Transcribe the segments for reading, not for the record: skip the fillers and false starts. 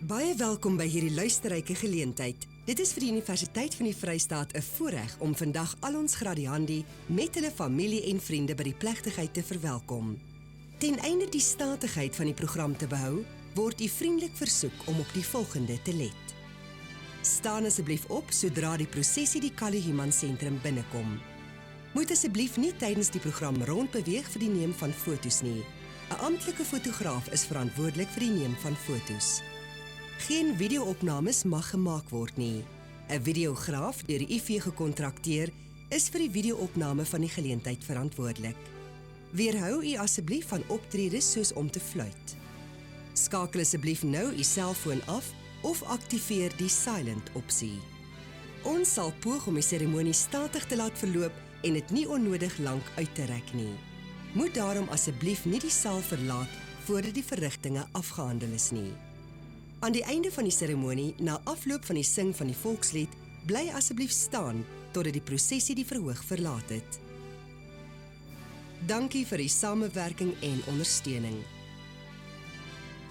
Baie welkom by hierdie luisterryke geleentheid. Dit is vir die Universiteit van die Vrystaat 'n voorreg om vandag al ons gradiandi met hulle familie en vriende by die plegtigheid te verwelkom. Ten einde die statigheid van die program te behou, word u vriendelik versoek om op die volgende te let. Staan asseblief op sodra die prosessie die Callie Human Centre binnekom. Moet asseblief nie tydens die program rondbeweeg vir die neem van foto's nie. 'n Amptelike fotograaf is verantwoordelik vir die neem van foto's. Geen video-opnames mag gemaak word nie. 'n Videograaf deur die IV gekontrakteer is vir die video-opname van die geleentheid verantwoordelik. Weerhou u asseblief van optredes soos om te fluit. Skakel asseblief nou u selfoon af of aktiveer die silent opsie. Ons sal poog om die seremonie statig te laat verloop en dit nie onnodig lank uit te rek nie. Moet daarom asseblief nie die saal verlaat voordat die verrigtinge afgehandel is nie. Aan die einde van die seremonie, na afloop van die sing van die volkslied, bly asseblief staan totdat die prosessie die verhoog verlaat het. Dankie vir die samewerking en ondersteuning.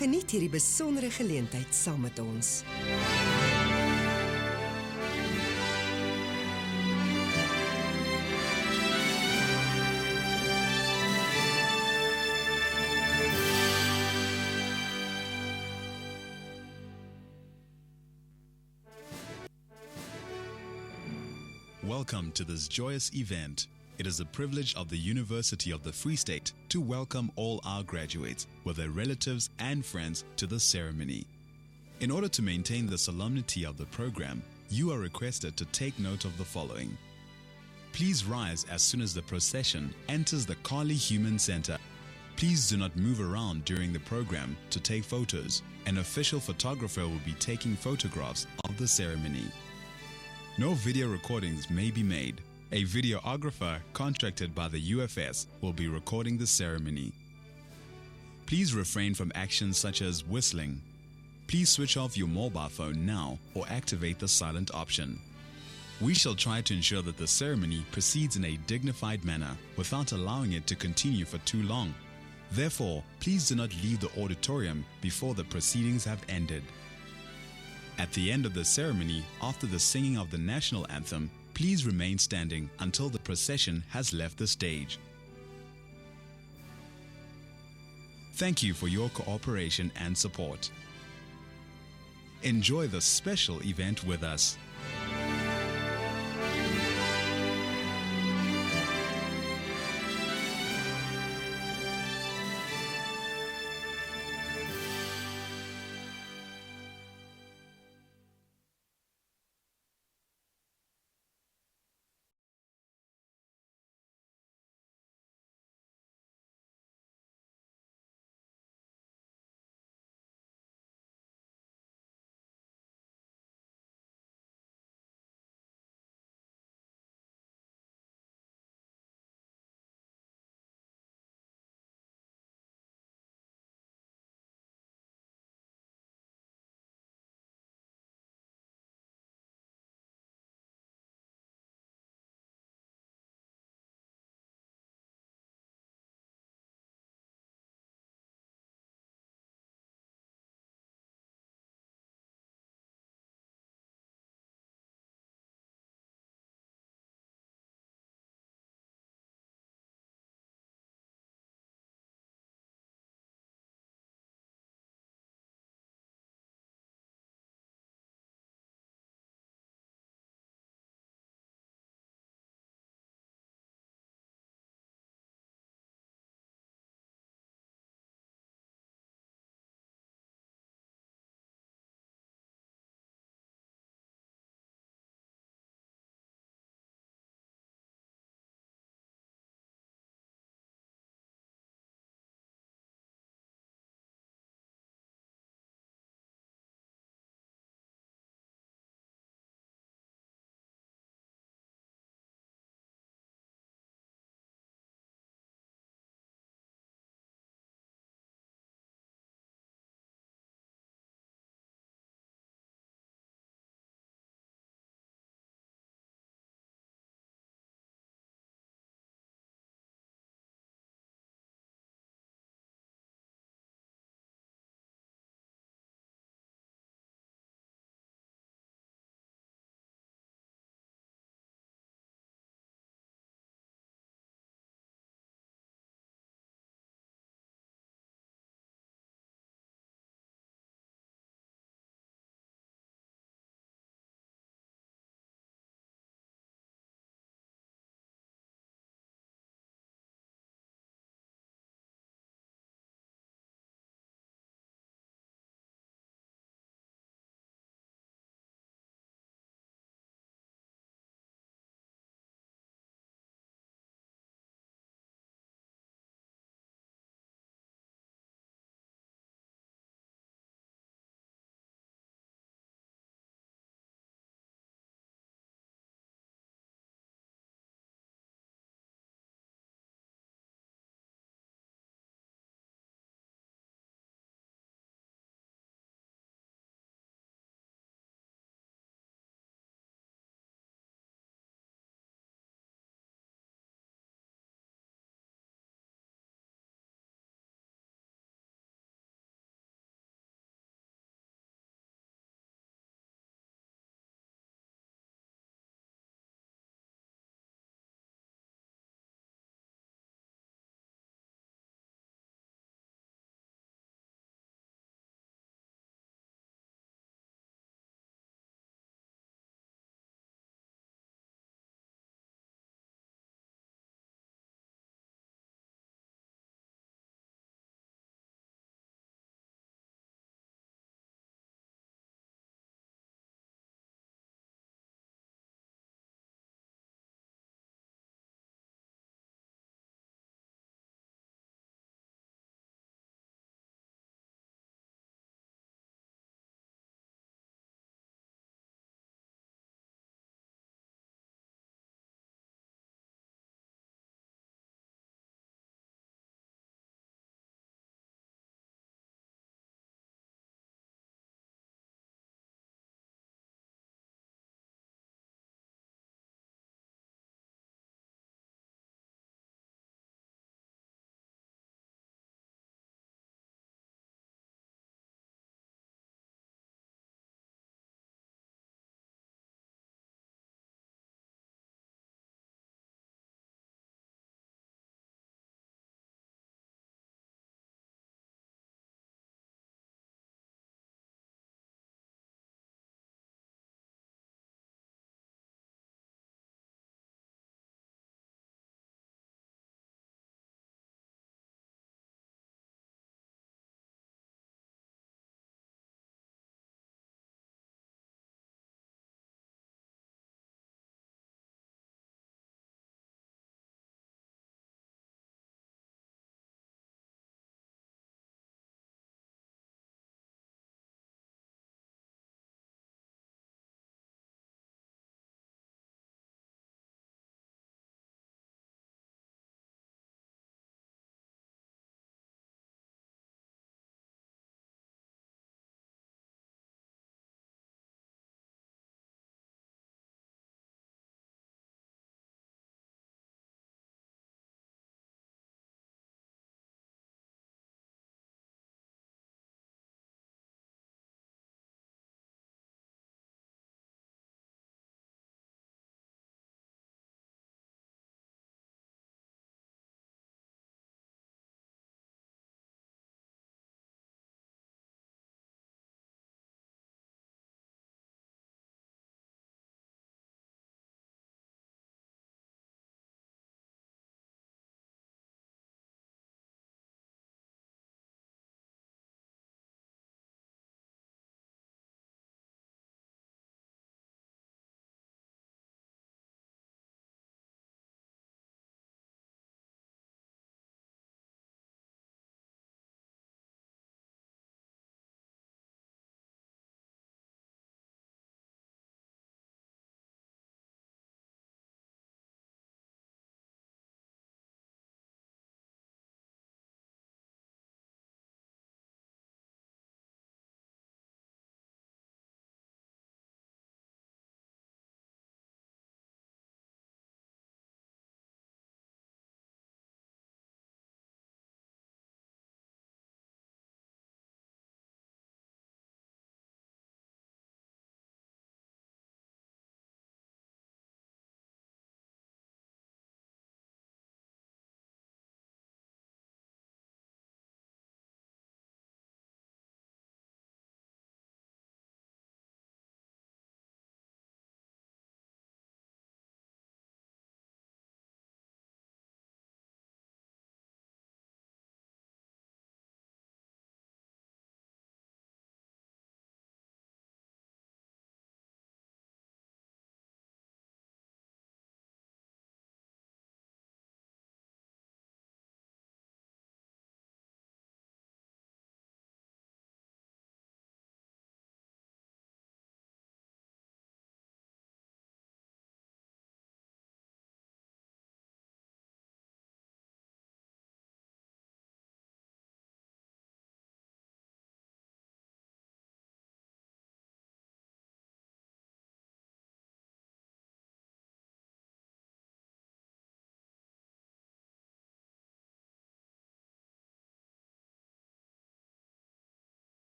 Geniet hierdie besondere geleentheid saam met ons. Welcome to this joyous event. It is a privilege of the University of the Free State to welcome all our graduates with their relatives and friends to the ceremony. In order to maintain the solemnity of the program, you are requested to take note of the following. Please rise as soon as the procession enters the Callie Human Centre. Please do not move around during the program to take photos. An official photographer will be taking photographs of the ceremony. No video recordings may be made. A videographer contracted by the UFS will be recording the ceremony. Please refrain from actions such as whistling. Please switch off your mobile phone now or activate the silent option. We shall try to ensure that the ceremony proceeds in a dignified manner without allowing it to continue for too long. Therefore, please do not leave the auditorium before the proceedings have ended. At the end of the ceremony, after the singing of the national anthem, please remain standing until the procession has left the stage. Thank you for your cooperation and support. Enjoy the special event with us.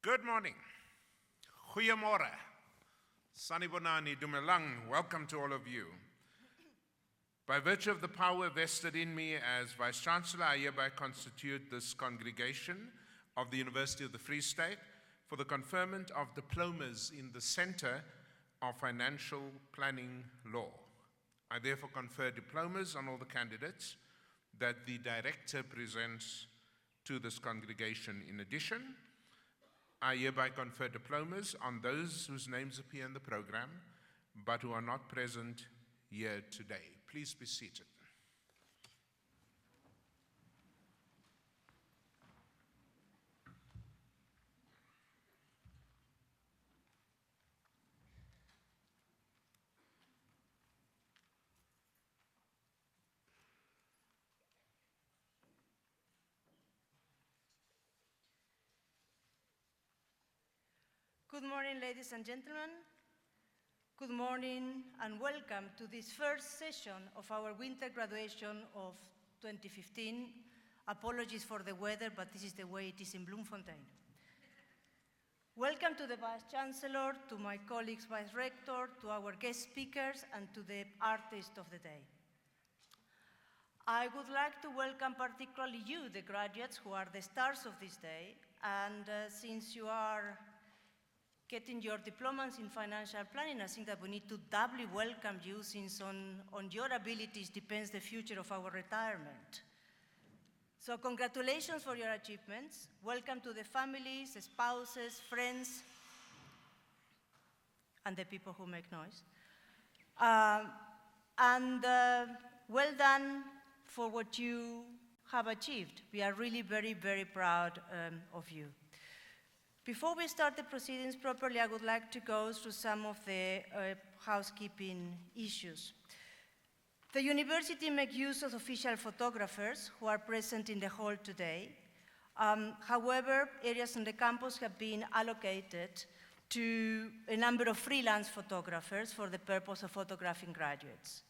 Good morning. Goeiemorgen. Sanibonani Dumelang. Welcome to all of you. By virtue of the power vested in me as Vice Chancellor, I hereby constitute this congregation of the University of the Free State for the conferment of diplomas in the Centre of Financial Planning Law. I therefore confer diplomas on all the candidates that the Director presents to this congregation. In addition, I hereby confer diplomas on those whose names appear in the program, but who are not present here today. Please be seated. Good morning, ladies and gentlemen. Good morning and welcome to this first session of our winter graduation of 2015. Apologies for the weather, but this is the way it is in Bloemfontein. Welcome to the Vice Chancellor, to my colleagues Vice Rector, to our guest speakers, and to the artist of the day. I would like to welcome particularly you, the graduates, who are the stars of this day, and since you are getting your diplomas in financial planning, I think that we need to doubly welcome you, since on your abilities depends the future of our retirement. So congratulations for your achievements. Welcome to the families, spouses, friends, and the people who make noise. Well done for what you have achieved. We are really very, very proud of you. Before we start the proceedings properly, I would like to go through some of the housekeeping issues. The university makes use of official photographers who are present in the hall today. However, areas on the campus have been allocated to a number of freelance photographers for the purpose of photographing graduates.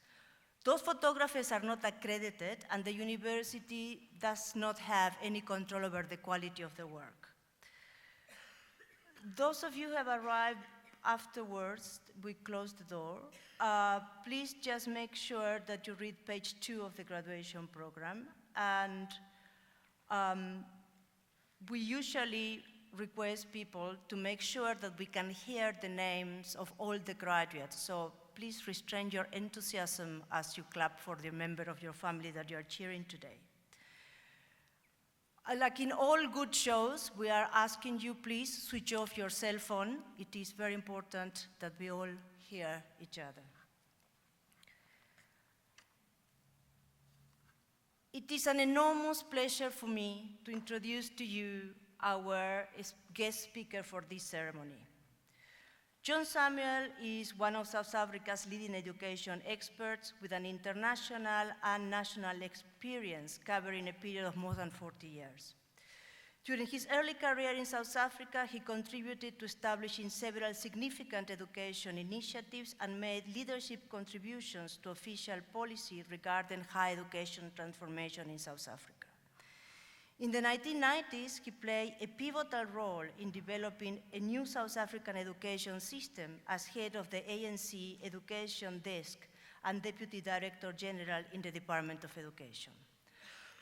Those photographers are not accredited, and the university does not have any control over the quality of the work. Those of you who have arrived afterwards, we close the door. Please just make sure that you read page 2 of the graduation program. And we usually request people to make sure that we can hear the names of all the graduates. So please restrain your enthusiasm as you clap for the member of your family that you are cheering today. Like in all good shows, we are asking you, please switch off your cell phone. It is very important that we all hear each other. It is an enormous pleasure for me to introduce to you our guest speaker for this ceremony. John Samuel is one of South Africa's leading education experts with an international and national experience covering a period of more than 40 years. During his early career in South Africa, he contributed to establishing several significant education initiatives and made leadership contributions to official policy regarding higher education transformation in South Africa. In the 1990s, he played a pivotal role in developing a new South African education system as head of the ANC Education Desk and Deputy Director General in the Department of Education.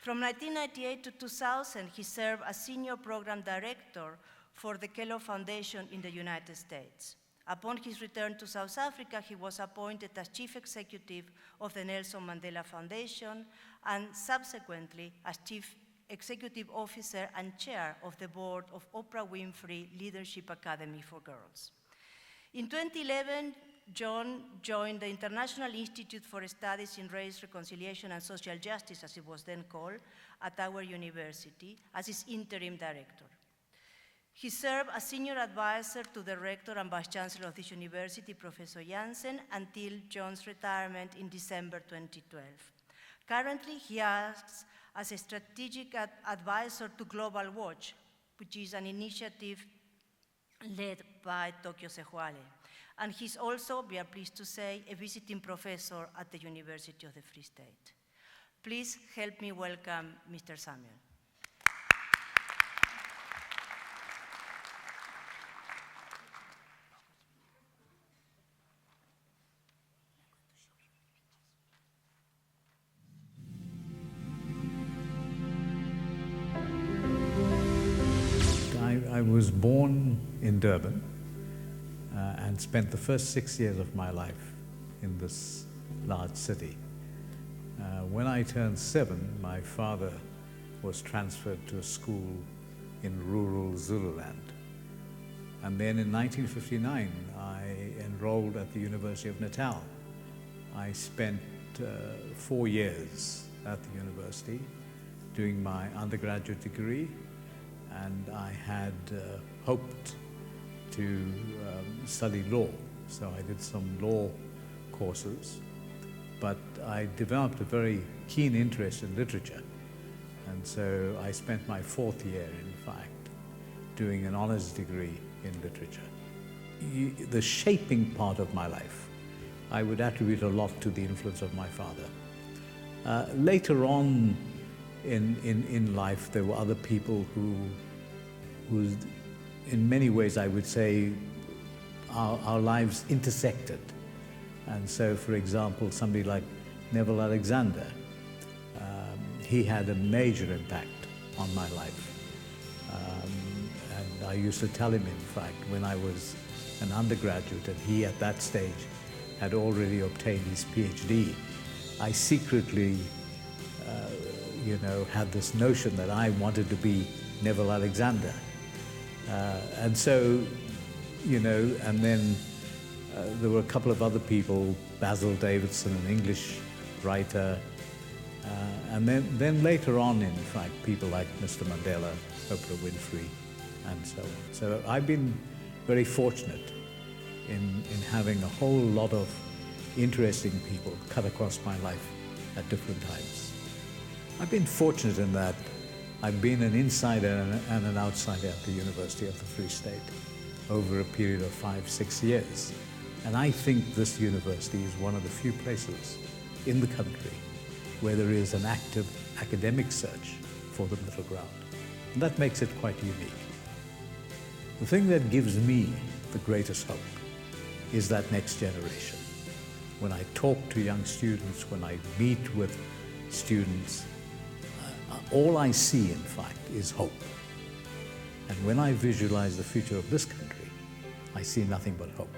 From 1998 to 2000, he served as Senior Program Director for the Kellogg Foundation in the United States. Upon his return to South Africa, he was appointed as Chief Executive of the Nelson Mandela Foundation and subsequently as Chief Executive Officer and Chair of the Board of Oprah Winfrey Leadership Academy for Girls. In 2011, John joined the International Institute for Studies in Race, Reconciliation, and Social Justice, as it was then called, at our university as its interim director. He served as senior advisor to the rector and vice chancellor of this university, Professor Jansen, until John's retirement in December 2012. Currently, he acts as a strategic advisor to Global Watch, which is an initiative led by Tokyo Sehuale. And he's also, we are pleased to say, a visiting professor at the University of the Free State. Please help me welcome Mr. Samuel. I was born in Durban and spent the first 6 years of my life in this large city. When I turned 7, my father was transferred to a school in rural Zululand. And then in 1959, I enrolled at the University of Natal. I spent 4 years at the university doing my undergraduate degree, and I had hoped to study law. So I did some law courses, but I developed a very keen interest in literature. And so I spent my 4th year, in fact, doing an honors degree in literature. The shaping part of my life, I would attribute a lot to the influence of my father. Later on in life, there were other people who in many ways, I would say, our lives intersected. And so, for example, somebody like Neville Alexander, he had a major impact on my life. And I used to tell him, in fact, when I was an undergraduate, and he at that stage had already obtained his PhD, I secretly, had this notion that I wanted to be Neville Alexander. And so, and then there were a couple of other people, Basil Davidson, an English writer, and then later on, in fact, people like Mr. Mandela, Oprah Winfrey, and so on. So I've been very fortunate in having a whole lot of interesting people cut across my life at different times. I've been fortunate in that I've been an insider and an outsider at the University of the Free State over a period of 5-6 years. And I think this university is one of the few places in the country where there is an active academic search for the middle ground. And that makes it quite unique. The thing that gives me the greatest hope is that next generation. When I talk to young students, when I meet with students, all I see, in fact, is hope. And when I visualize the future of this country, I see nothing but hope.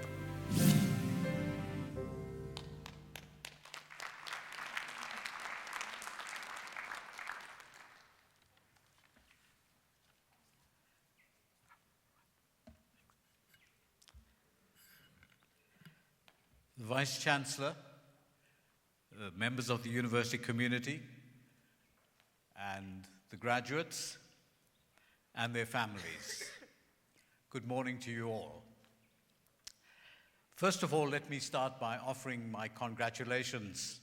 The Vice Chancellor, members of the university community, and the graduates and their families. Good morning to you all. First of all, let me start by offering my congratulations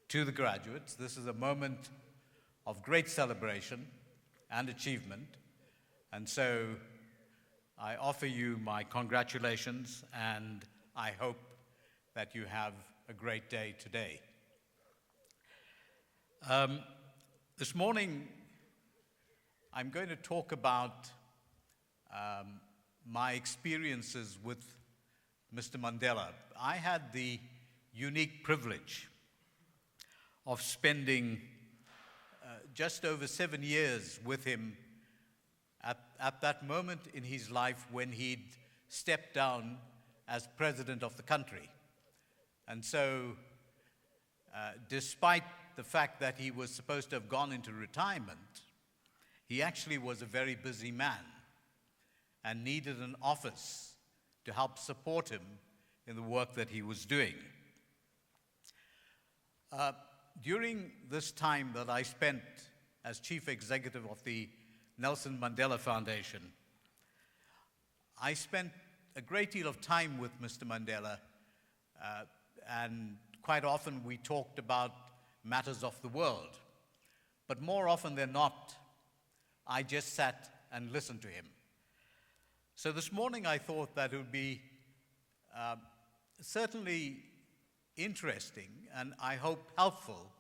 to the graduates. This is a moment of great celebration and achievement, and so I offer you my congratulations, and I hope that you have a great day today. This morning, I'm going to talk about my experiences with Mr. Mandela. I had the unique privilege of spending just over 7 years with him at that moment in his life when he'd stepped down as president of the country. And so, despite the fact that he was supposed to have gone into retirement, he actually was a very busy man and needed an office to help support him in the work that he was doing. During this time that I spent as chief executive of the Nelson Mandela Foundation, I spent a great deal of time with Mr. Mandela, and quite often we talked about matters of the world. But more often than not, I just sat and listened to him. So this morning I thought that it would be certainly interesting and I hope helpful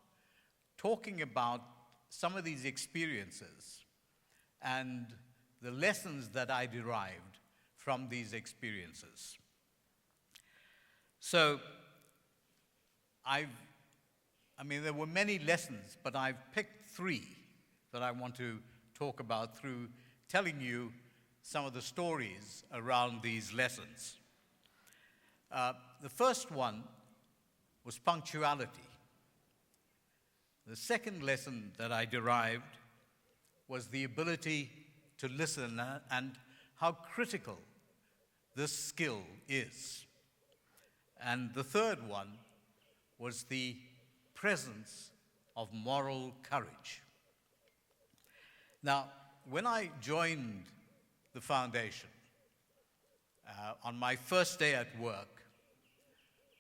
talking about some of these experiences and the lessons that I derived from these experiences. So there were many lessons, but I've picked 3 that I want to talk about through telling you some of the stories around these lessons. The first one was punctuality. The second lesson that I derived was the ability to listen and how critical this skill is. And the third one was the presence of moral courage. Now, when I joined the foundation, on my first day at work,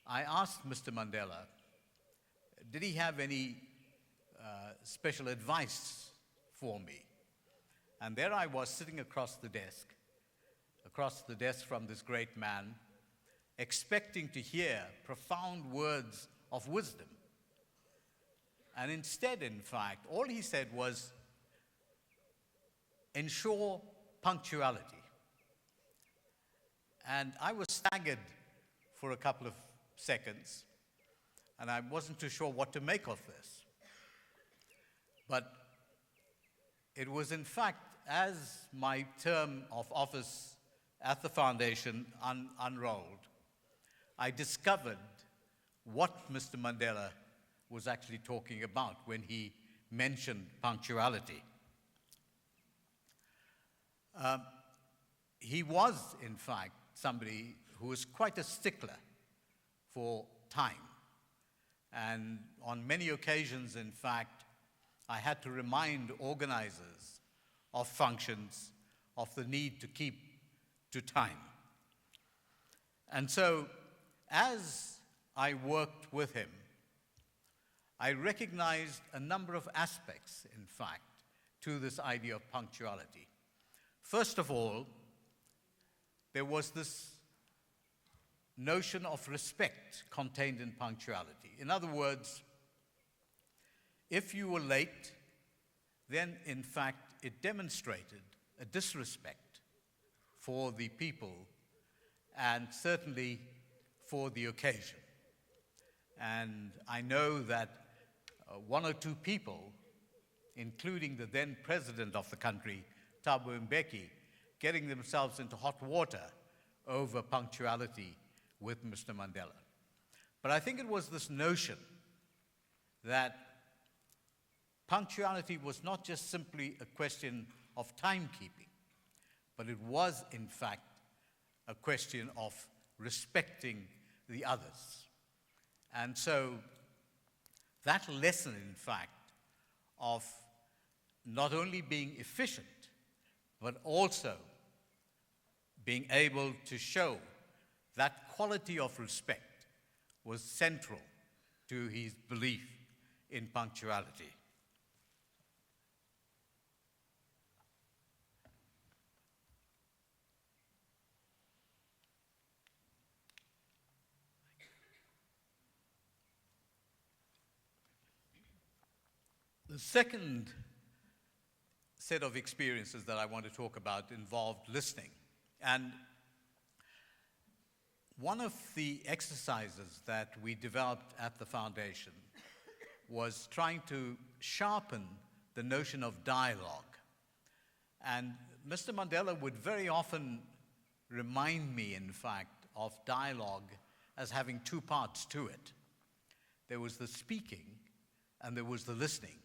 I asked Mr. Mandela, did he have any special advice for me? And there I was sitting across the desk from this great man, expecting to hear profound words of wisdom. And instead, in fact, all he said was, ensure punctuality. And I was staggered for a couple of seconds, and I wasn't too sure what to make of this. But it was, in fact, as my term of office at the foundation unrolled, I discovered what Mr. Mandela was actually talking about when he mentioned punctuality. He was, in fact, somebody who was quite a stickler for time. And on many occasions, in fact, I had to remind organizers of functions of the need to keep to time. And so, as I worked with him, I recognized a number of aspects, in fact, to this idea of punctuality. First of all, there was this notion of respect contained in punctuality. In other words, if you were late, then in fact it demonstrated a disrespect for the people and certainly for the occasion. And I know that one or two people, including the then president of the country, Thabo Mbeki, getting themselves into hot water over punctuality with Mr. Mandela. But I think it was this notion that punctuality was not just simply a question of timekeeping, but it was, in fact, a question of respecting the others. And so that lesson, in fact, of not only being efficient, but also being able to show that quality of respect was central to his belief in punctuality. The second set of experiences that I want to talk about involved listening. And one of the exercises that we developed at the foundation was trying to sharpen the notion of dialogue. And Mr. Mandela would very often remind me, in fact, of dialogue as having 2 parts to it. There was the speaking and there was the listening.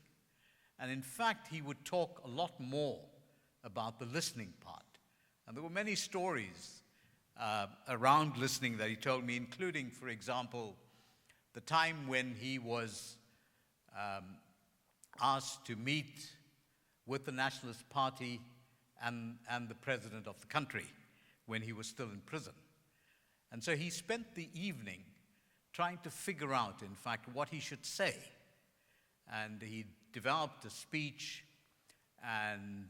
And in fact, he would talk a lot more about the listening part. And there were many stories around listening that he told me, including, for example, the time when he was asked to meet with the Nationalist Party and the president of the country when he was still in prison. And so he spent the evening trying to figure out, in fact, what he should say. And he developed a speech and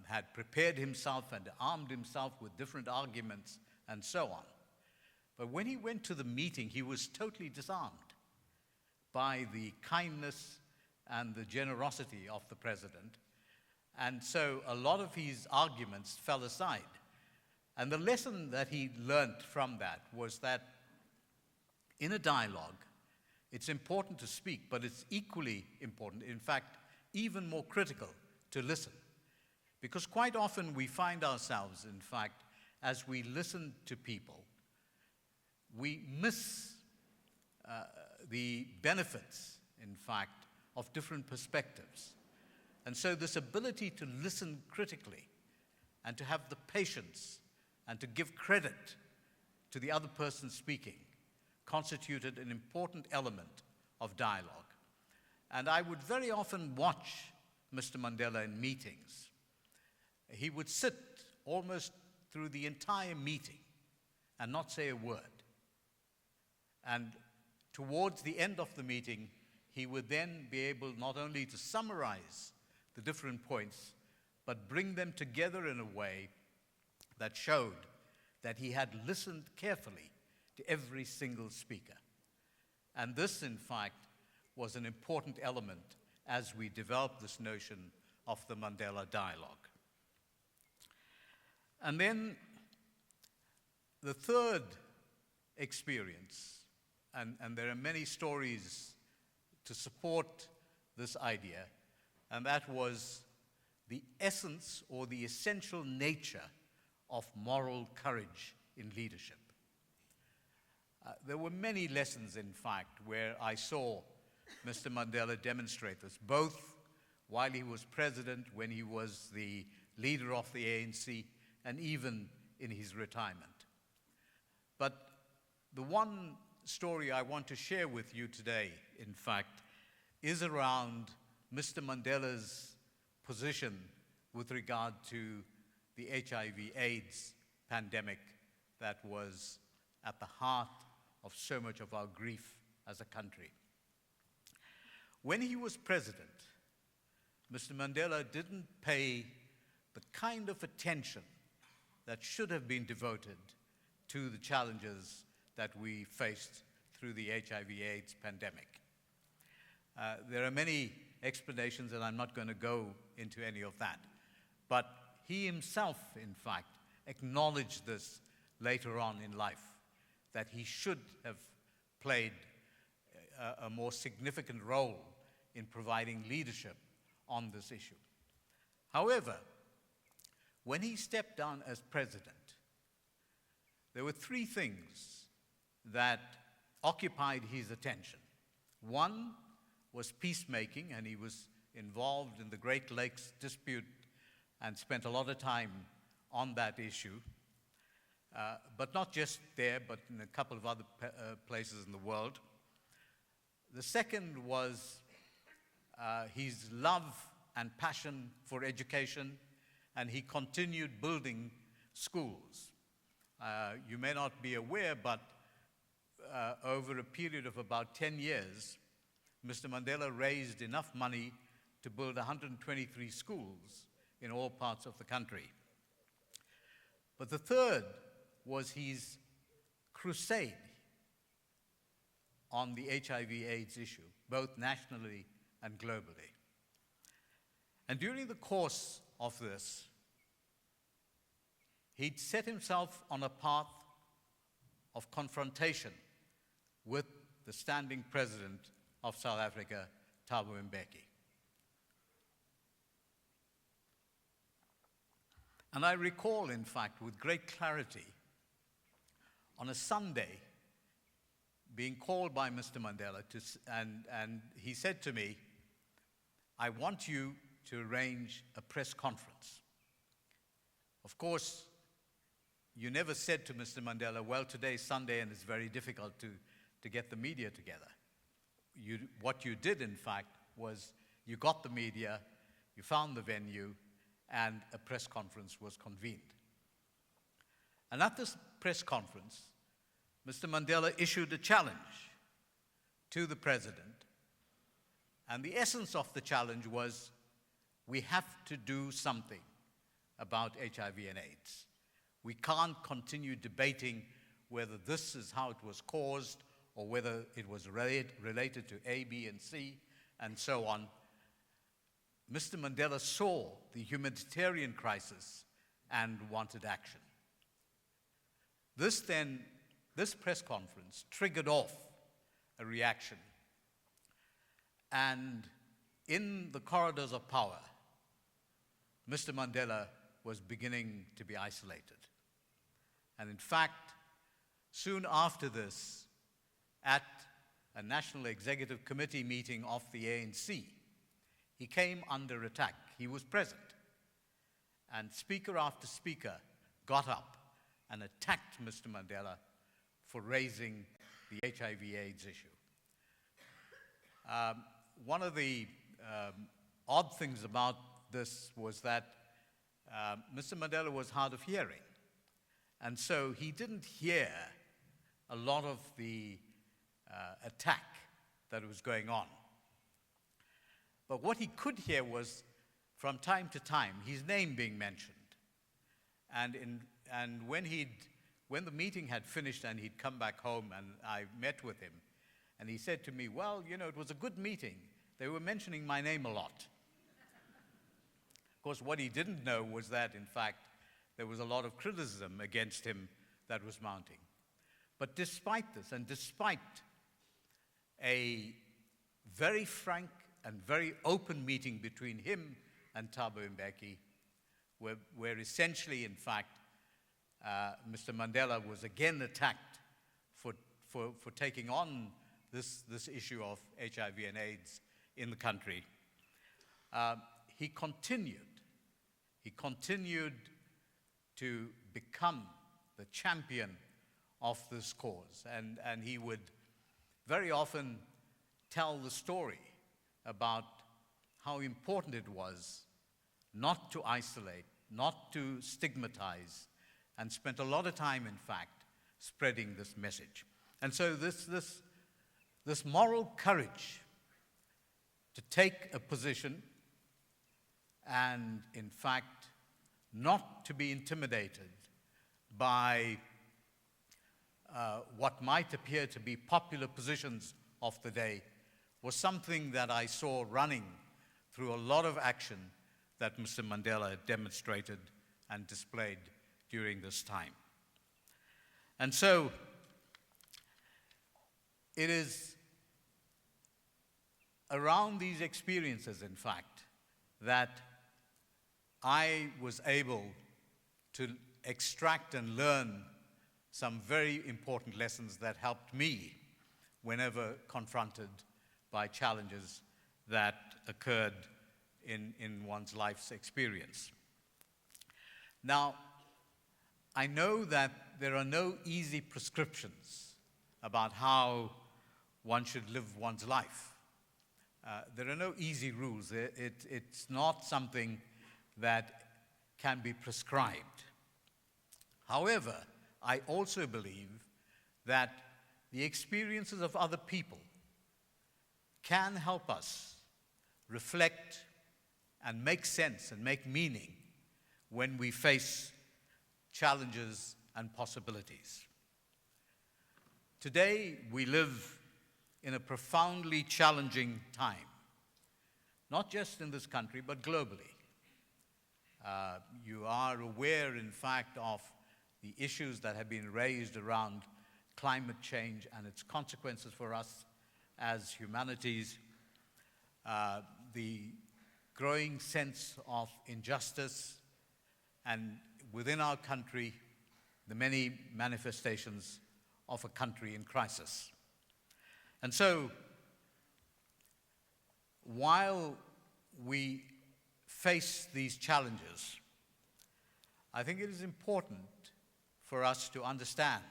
had prepared himself and armed himself with different arguments and so on. But when he went to the meeting, he was totally disarmed by the kindness and the generosity of the president. And so a lot of his arguments fell aside. And the lesson that he learned from that was that in a dialogue, it's important to speak, but it's equally important, in fact, even more critical, to listen. Because quite often we find ourselves, in fact, as we listen to people, we miss the benefits, in fact, of different perspectives. And so this ability to listen critically and to have the patience and to give credit to the other person speaking constituted an important element of dialogue. And I would very often watch Mr. Mandela in meetings. He would sit almost through the entire meeting and not say a word. And towards the end of the meeting, he would then be able not only to summarize the different points, but bring them together in a way that showed that he had listened carefully to every single speaker. And this, in fact, was an important element as we developed this notion of the Mandela dialogue. And then the third experience, and there are many stories to support this idea, and that was the essence or the essential nature of moral courage in leadership. There were many lessons, in fact, where I saw Mr. Mandela demonstrate this, both while he was president, when he was the leader of the ANC, and even in his retirement. But the one story I want to share with you today, in fact, is around Mr. Mandela's position with regard to the HIV/AIDS pandemic that was at the heart of so much of our grief as a country. When he was president, Mr. Mandela didn't pay the kind of attention that should have been devoted to the challenges that we faced through the HIV/AIDS pandemic. There are many explanations, and I'm not going to go into any of that. But he himself, in fact, acknowledged this later on in life, that he should have played a more significant role in providing leadership on this issue. However, when he stepped down as president, there were three things that occupied his attention. One was peacemaking, and he was involved in the Great Lakes dispute and spent a lot of time on that issue, but not just there, but in a couple of other places in the world. The second was his love and passion for education, and he continued building schools. You may not be aware, but over a period of about 10 years, Mr. Mandela raised enough money to build 123 schools in all parts of the country. But the third was his crusade on the HIV/AIDS issue, both nationally and globally. And during the course of this, he'd set himself on a path of confrontation with the standing president of South Africa, Thabo Mbeki. And I recall, in fact, with great clarity, on a Sunday, being called by Mr. Mandela, and he said to me, "I want you to arrange a press conference." Of course, you never said to Mr. Mandela, well, today's Sunday and it's very difficult to get the media together. What you did, in fact, was you got the media, you found the venue, and a press conference was convened. And at this press conference, Mr. Mandela issued a challenge to the president. And the essence of the challenge was, we have to do something about HIV and AIDS. We can't continue debating whether this is how it was caused or whether it was related to A, B, and C, and so on. Mr. Mandela saw the humanitarian crisis and wanted action. This press conference triggered off a reaction. And in the corridors of power, Mr. Mandela was beginning to be isolated. And in fact, soon after this, at a National Executive Committee meeting of the ANC, he came under attack. He was present. And speaker after speaker got up and attacked Mr. Mandela for raising the HIV/AIDS issue. One of the odd things about this was that Mr. Mandela was hard of hearing. And so he didn't hear a lot of the attack that was going on. But what he could hear was, from time to time, his name being mentioned. And when the meeting had finished and he'd come back home and I met with him, and he said to me, well, you know, it was a good meeting. They were mentioning my name a lot. Of course, what he didn't know was that, in fact, there was a lot of criticism against him that was mounting. But despite this, and despite a very frank and very open meeting between him and Thabo Mbeki, where essentially, in fact, Mr. Mandela was again attacked for taking on this issue of HIV and AIDS in the country, he continued to become the champion of this cause. And he would very often tell the story about how important it was not to isolate, not to stigmatize, and spent a lot of time, in fact, spreading this message. And so this moral courage to take a position and, in fact, not to be intimidated by what might appear to be popular positions of the day was something that I saw running through a lot of action that Mr. Mandela demonstrated and displayed during this time. And so it is around these experiences, in fact, that I was able to extract and learn some very important lessons that helped me whenever confronted by challenges that occurred in one's life's experience. Now, I know that there are no easy prescriptions about how one should live one's life. There are no easy rules. It's not something that can be prescribed. However, I also believe that the experiences of other people can help us reflect and make sense and make meaning when we face challenges and possibilities. Today, we live in a profoundly challenging time, not just in this country, but globally. You are aware, in fact, of the issues that have been raised around climate change and its consequences for us as humanities, the growing sense of injustice, and within our country, the many manifestations of a country in crisis. And so, while we face these challenges, I think it is important for us to understand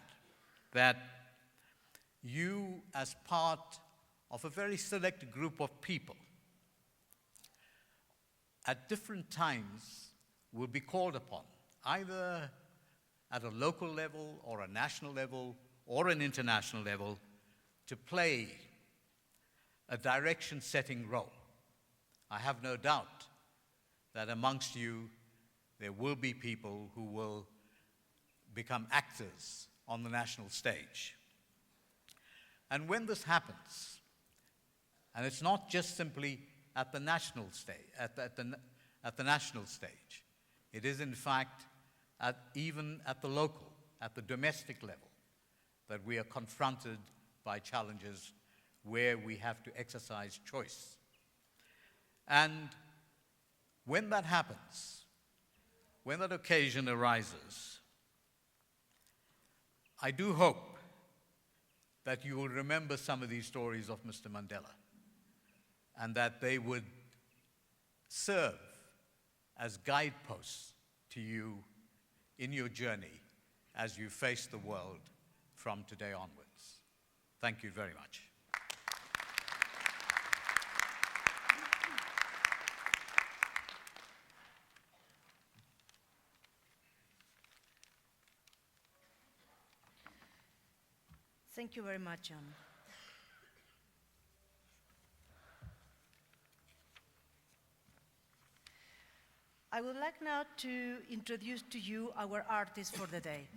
that you, as part of a very select group of people, at different times will be called upon, either at a local level or a national level or an international level, to play a direction-setting role. I have no doubt that amongst you there will be people who will become actors on the national stage. And when this happens, and it's not just simply at the national stage, at the national stage, it is in fact even at the local, at the domestic level, that we are confronted by challenges where we have to exercise choice. And when that happens, when that occasion arises, I do hope that you will remember some of these stories of Mr. Mandela, and that they would serve as guideposts to you in your journey as you face the world from today onwards. Thank you very much. Thank you very much, John. I would like now to introduce to you our artist for the day.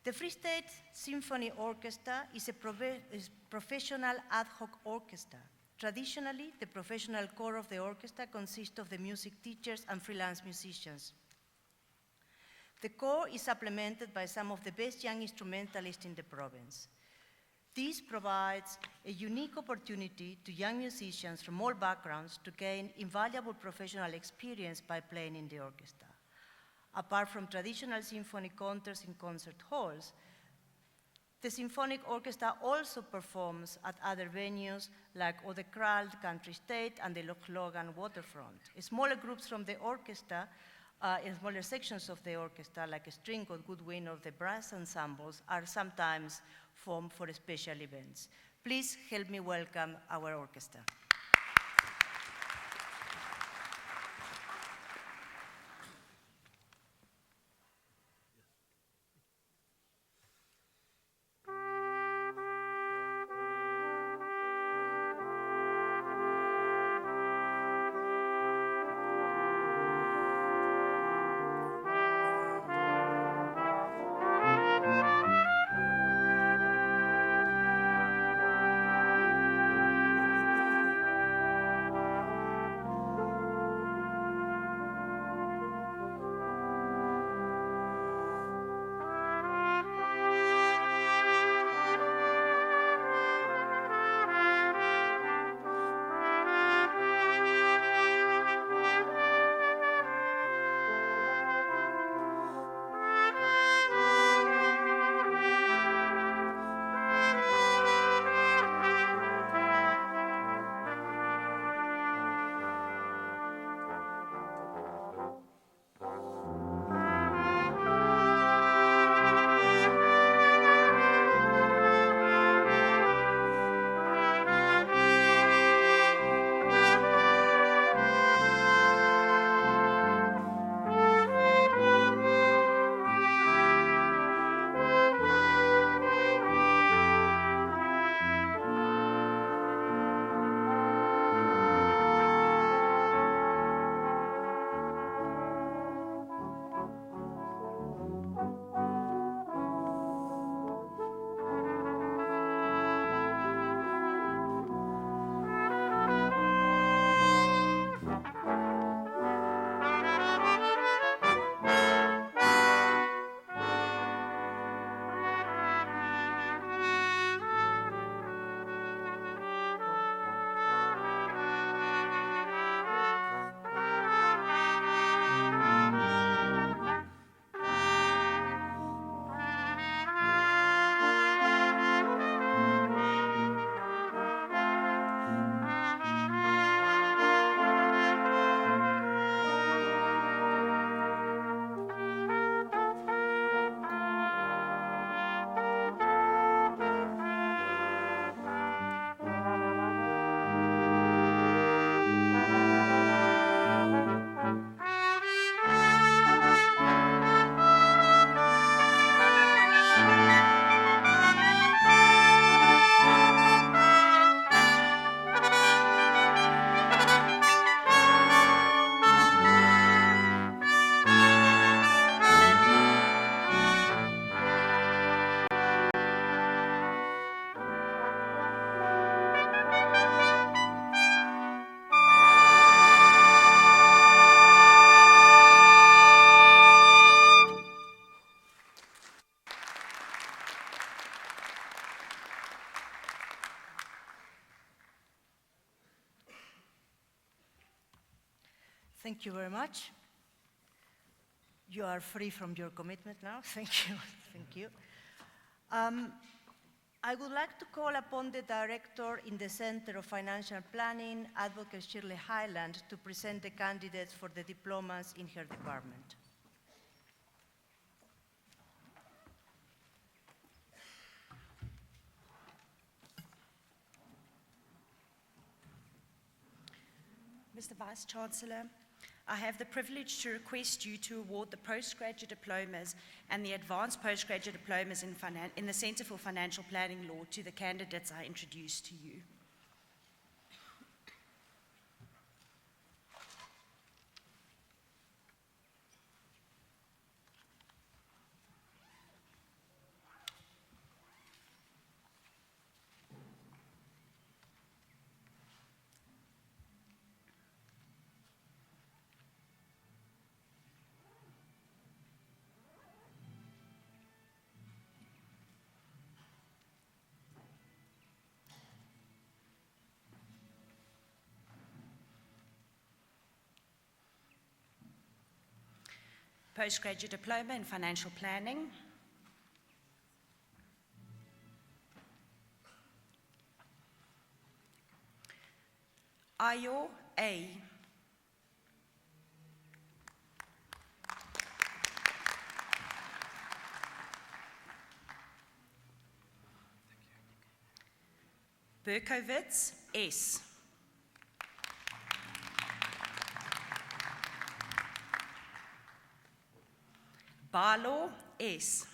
The Free State Symphony Orchestra is a professional ad hoc orchestra. Traditionally, the professional core of the orchestra consists of the music teachers and freelance musicians. The core is supplemented by some of the best young instrumentalists in the province. This provides a unique opportunity to young musicians from all backgrounds to gain invaluable professional experience by playing in the orchestra. Apart from traditional symphony concerts in concert halls, the symphonic orchestra also performs at other venues like Odekral, Country State, and the Loch Logan Waterfront. Smaller groups from the orchestra, in smaller sections of the orchestra, like a string or woodwind or the brass ensembles, are sometimes formed for special events. Please help me welcome our orchestra. Thank you very much. You are free from your commitment now. Thank you. Thank you. I would like to call upon the Director in the Center of Financial Planning, Advocate Shirley Highland, to present the candidates for the diplomas in her department. Mr. Vice-Chancellor, I have the privilege to request you to award the postgraduate diplomas and the advanced postgraduate diplomas in the Centre for Financial Planning Law to the candidates I introduced to you. Postgraduate diploma in financial planning. Ayo A. Berkowitz S. Barlow S.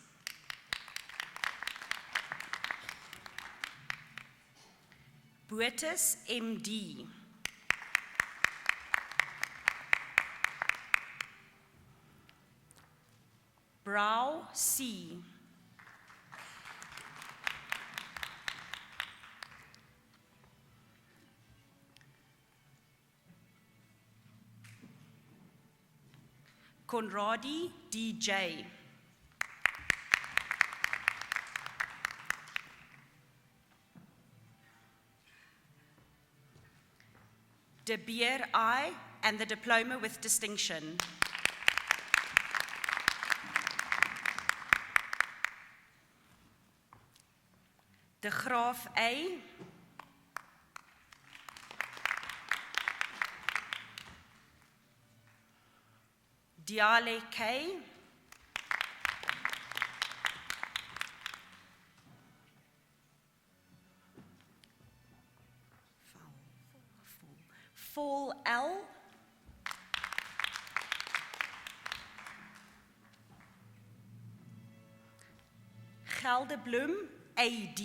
Buertes MD. Brau C. Conradi DJ. De Beer I and the diploma with distinction. De Graaf A. Diale K. Fall L. Geldeblum AD.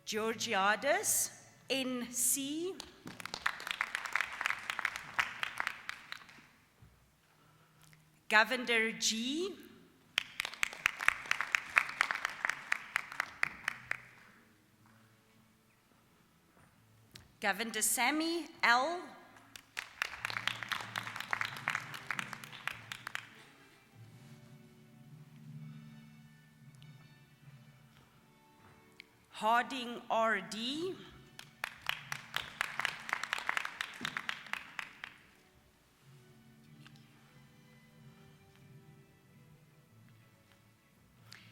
Georgiades NC. Governor G. Governor Sammy L. Harding RD.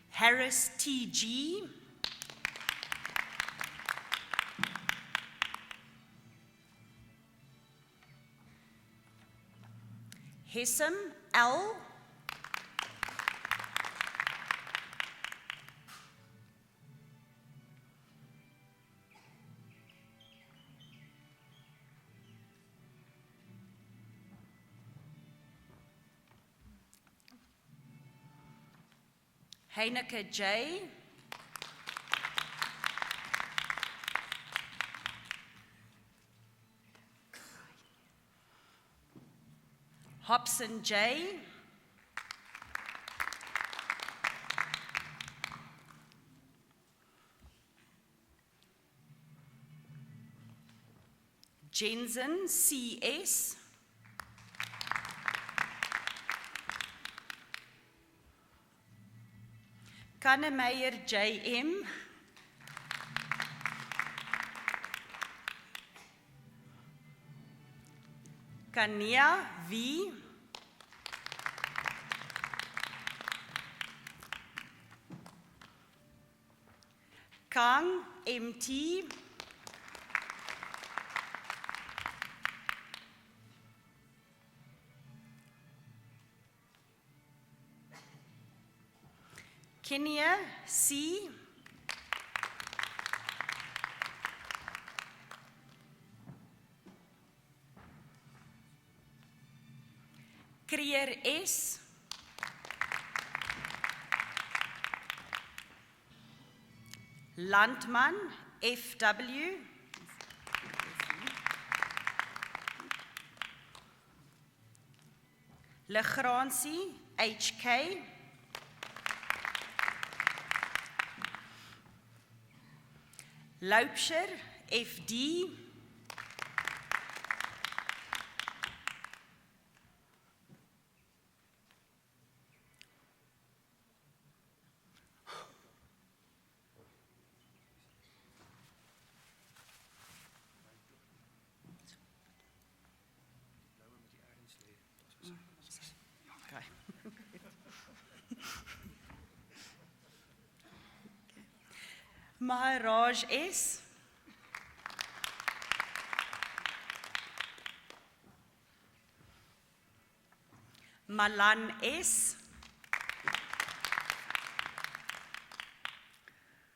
Harris TG. Hessam L. Heineke J. Hobson J. Jensen CS. Kannemeyer JM. Kania V. Kang MT. Kenya C. Creer S. Landman FW. Legrandsie HK. Loupsher FD. Maharaj S. Malan S.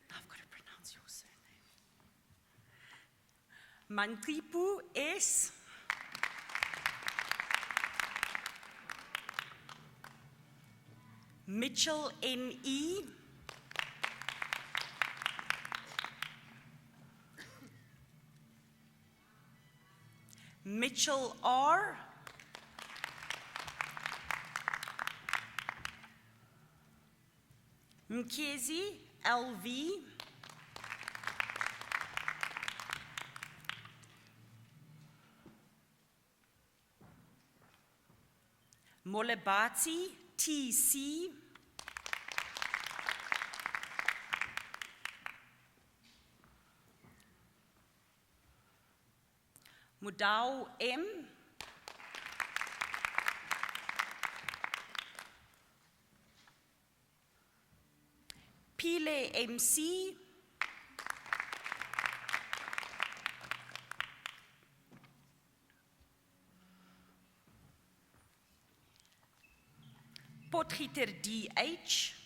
I've got to pronounce your surname. Mantripu S. Mitchell N.E. Mitchell R. Mkezi LV. Molebati TC. Mudau M. Pile MC. Potgieter DH.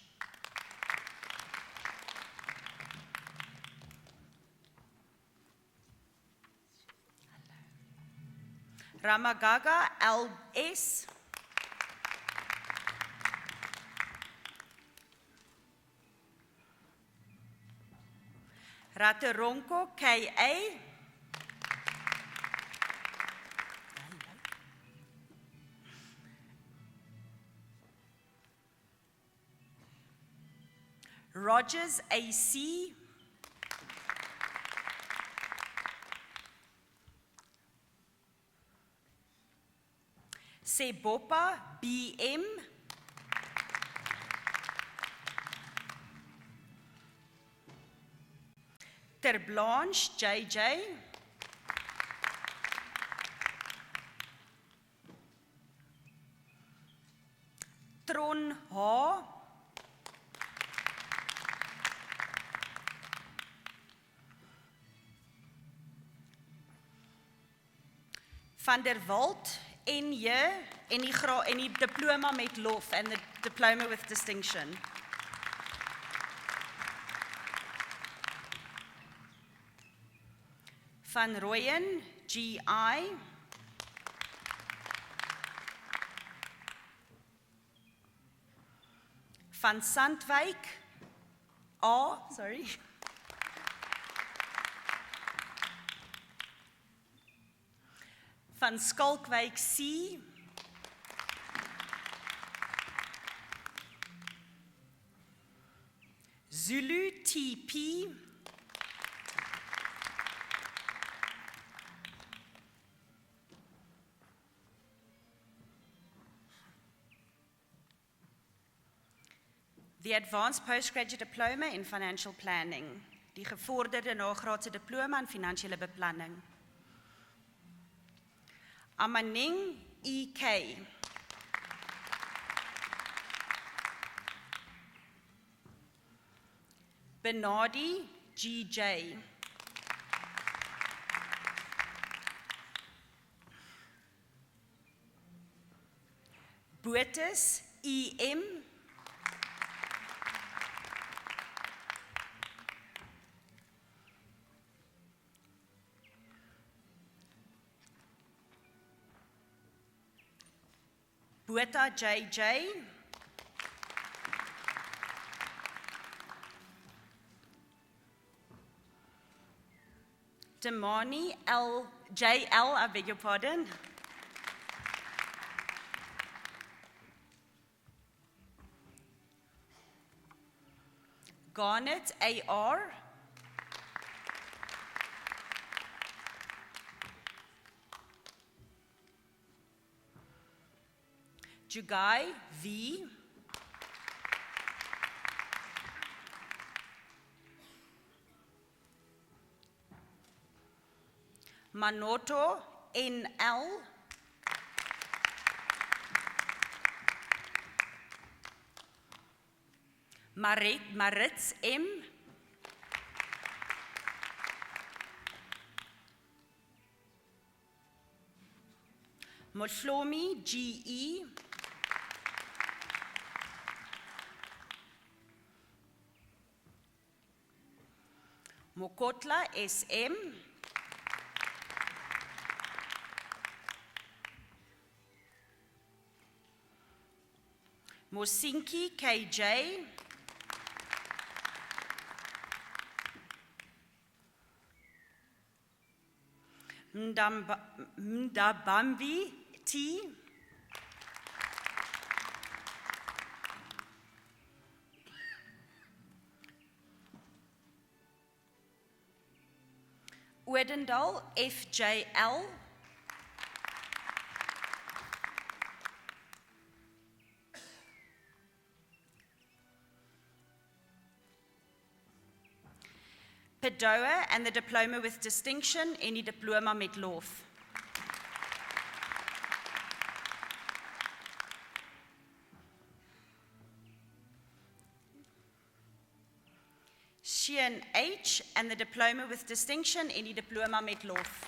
Ramagaga LS. Rateronko KA. Rogers AC. Sebopa BM. Terblanche JJ. Tron H. Van der Walt NJ en die diploma met lof and the diploma with distinction. Van Rooyen GI. Van Sandwyk A, sorry. Van Skalkwyk C. Zulu TP. The Advanced Postgraduate Diploma in Financial Planning, die gevorderde nagraadse diploma in finansiële beplanning. Amaning E.K. Bernardi G.J. Boetus E.M. Bueta J.J. Damani J.L., I beg your pardon. Garnet A.R. Jugai V. Manoto N.L. Maritz M. Moshlomi G.E. Mokotla S.M. Mosinki K.J. Mdabambi T. Wedendal F.J.L. Padoa and the diploma with distinction, any diploma met lof. Sheehan H and the diploma with distinction, any diploma met lof.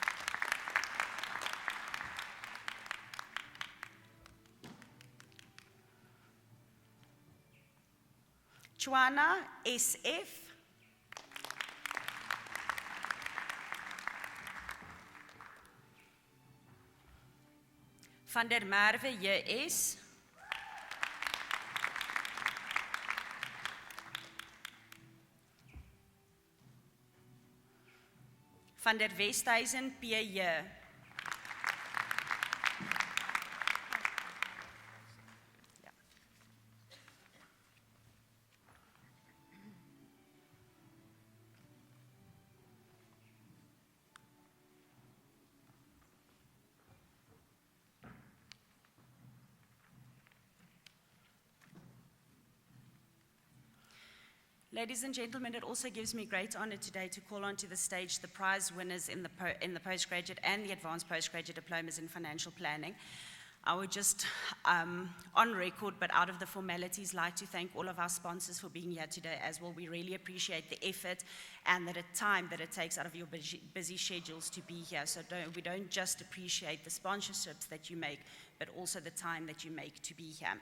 Chwana S.F. Van der Merwe J.S. Van der Westhuizen P.J. Ladies and gentlemen, it also gives me great honor today to call onto the stage the prize winners in the postgraduate and the advanced postgraduate diplomas in financial planning. I would just, on record, but out of the formalities, like to thank all of our sponsors for being here today as well. We really appreciate the effort and the time that it takes out of your busy schedules to be here. So we don't just appreciate the sponsorships that you make, but also the time that you make to be here.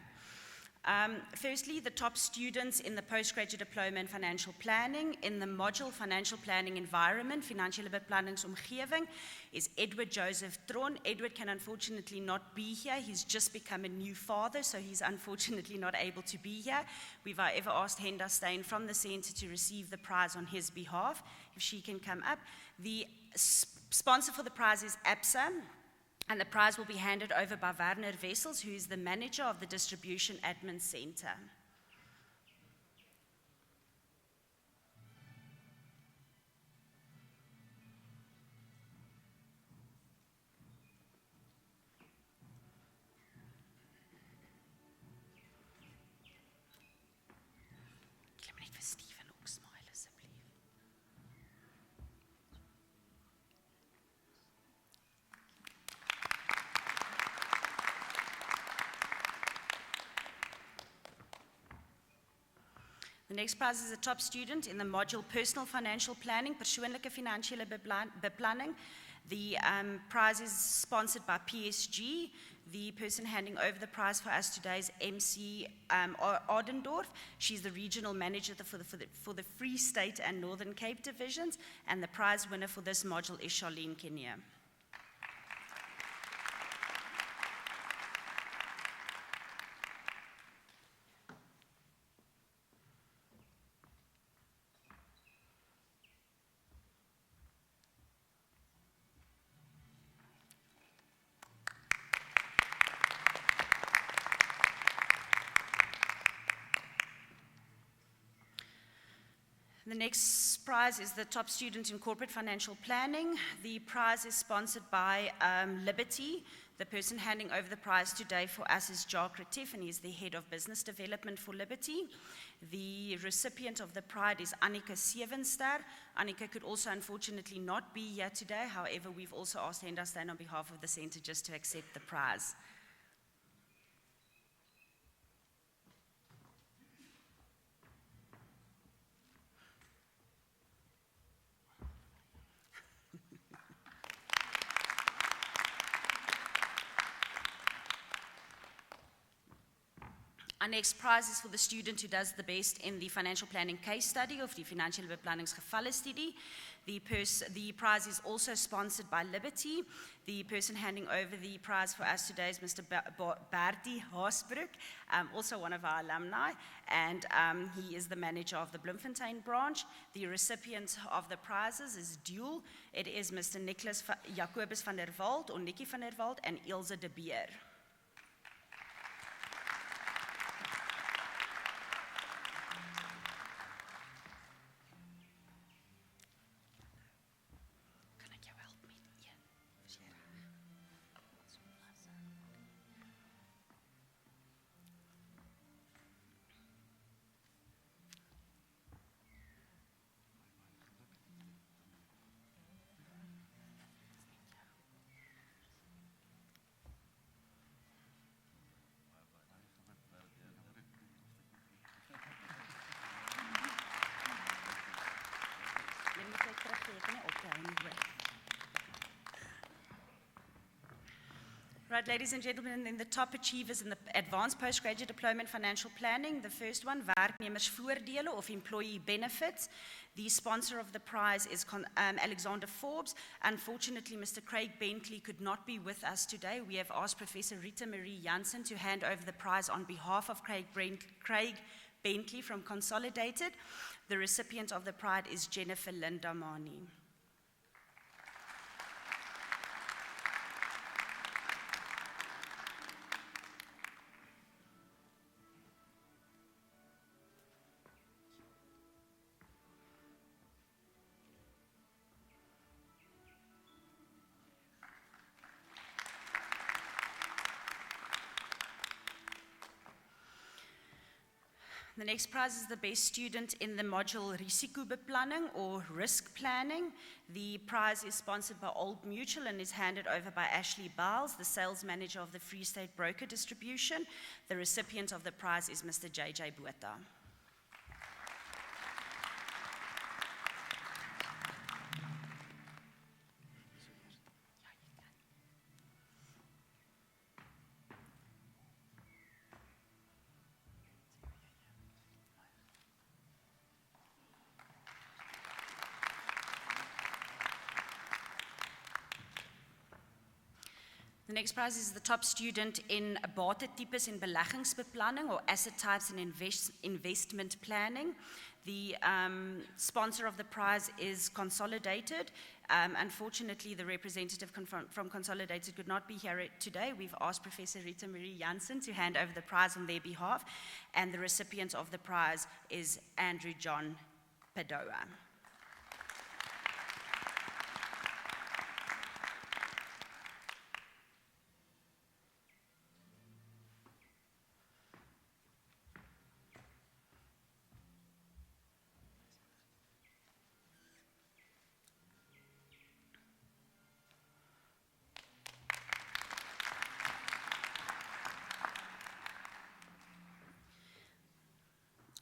Firstly, the top students in the postgraduate diploma in financial planning in the module Financial Planning Environment, Finansiële Beplanningsomgewing, is Edward Joseph Tron. Edward can unfortunately not be here. He's just become a new father, so he's unfortunately not able to be here. We've however asked Henda Stein from the centre to receive the prize on his behalf, if she can come up. The sponsor for the prize is ABSA. And the prize will be handed over by Werner Wessels, who is the manager of the Distribution Admin Center. Kan men ikke for Steven ook smile, alsjeblieft? The next prize is the top student in the module Personal Financial Planning, persoonlike finansiële beplanning. The prize is sponsored by PSG. The person handing over the prize for us today is MC Ardendorf. She's the regional manager for the Free State and Northern Cape divisions, and the prize winner for this module is Charlene Kenya. The next prize is the top student in corporate financial planning. The prize is sponsored by Liberty. The person handing over the prize today for us is Jacques Retief, and he's the head of business development for Liberty. The recipient of the prize is Annika Sevenster. Annika could also unfortunately not be here today. However, we've also asked Henderstein on behalf of the centre just to accept the prize. Our next prize is for the student who does the best in the financial planning case study of the Finansiële Beplanningsgevallenstudie. The prize is also sponsored by Liberty. The person handing over the prize for us today is Mr. Bertie Haasbroek, also one of our alumni, and he is the manager of the Bloemfontein branch. The recipient of the prizes is dual. It is Mr. Nicholas Jacobus van der Walt, or Nikki van der Walt, and Ilse de Beer. Right, ladies and gentlemen, in the top achievers in the Advanced Postgraduate Diploma in Financial Planning, the first one, werknemersvoordele of employee benefits. The sponsor of the prize is Alexander Forbes. Unfortunately, Mr. Craig Bentley could not be with us today. We have asked Professor Rita Marie Jansen to hand over the prize on behalf of Craig Bentley from Consolidated. The recipient of the prize is Jennifer Linda Mani. The next prize is the best student in the module Risikobeplanning or risk planning. The prize is sponsored by Old Mutual and is handed over by Ashley Biles, the sales manager of the Free State Broker Distribution. The recipient of the prize is Mr. JJ Botha. The next prize is the top student in batetypes in beleggingsbeplanning or asset types and investment planning. The sponsor of the prize is Consolidated. Unfortunately, the representative from Consolidated could not be here today. We've asked Professor Rita Marie Jansen to hand over the prize on their behalf, and the recipient of the prize is Andrew John Padoa.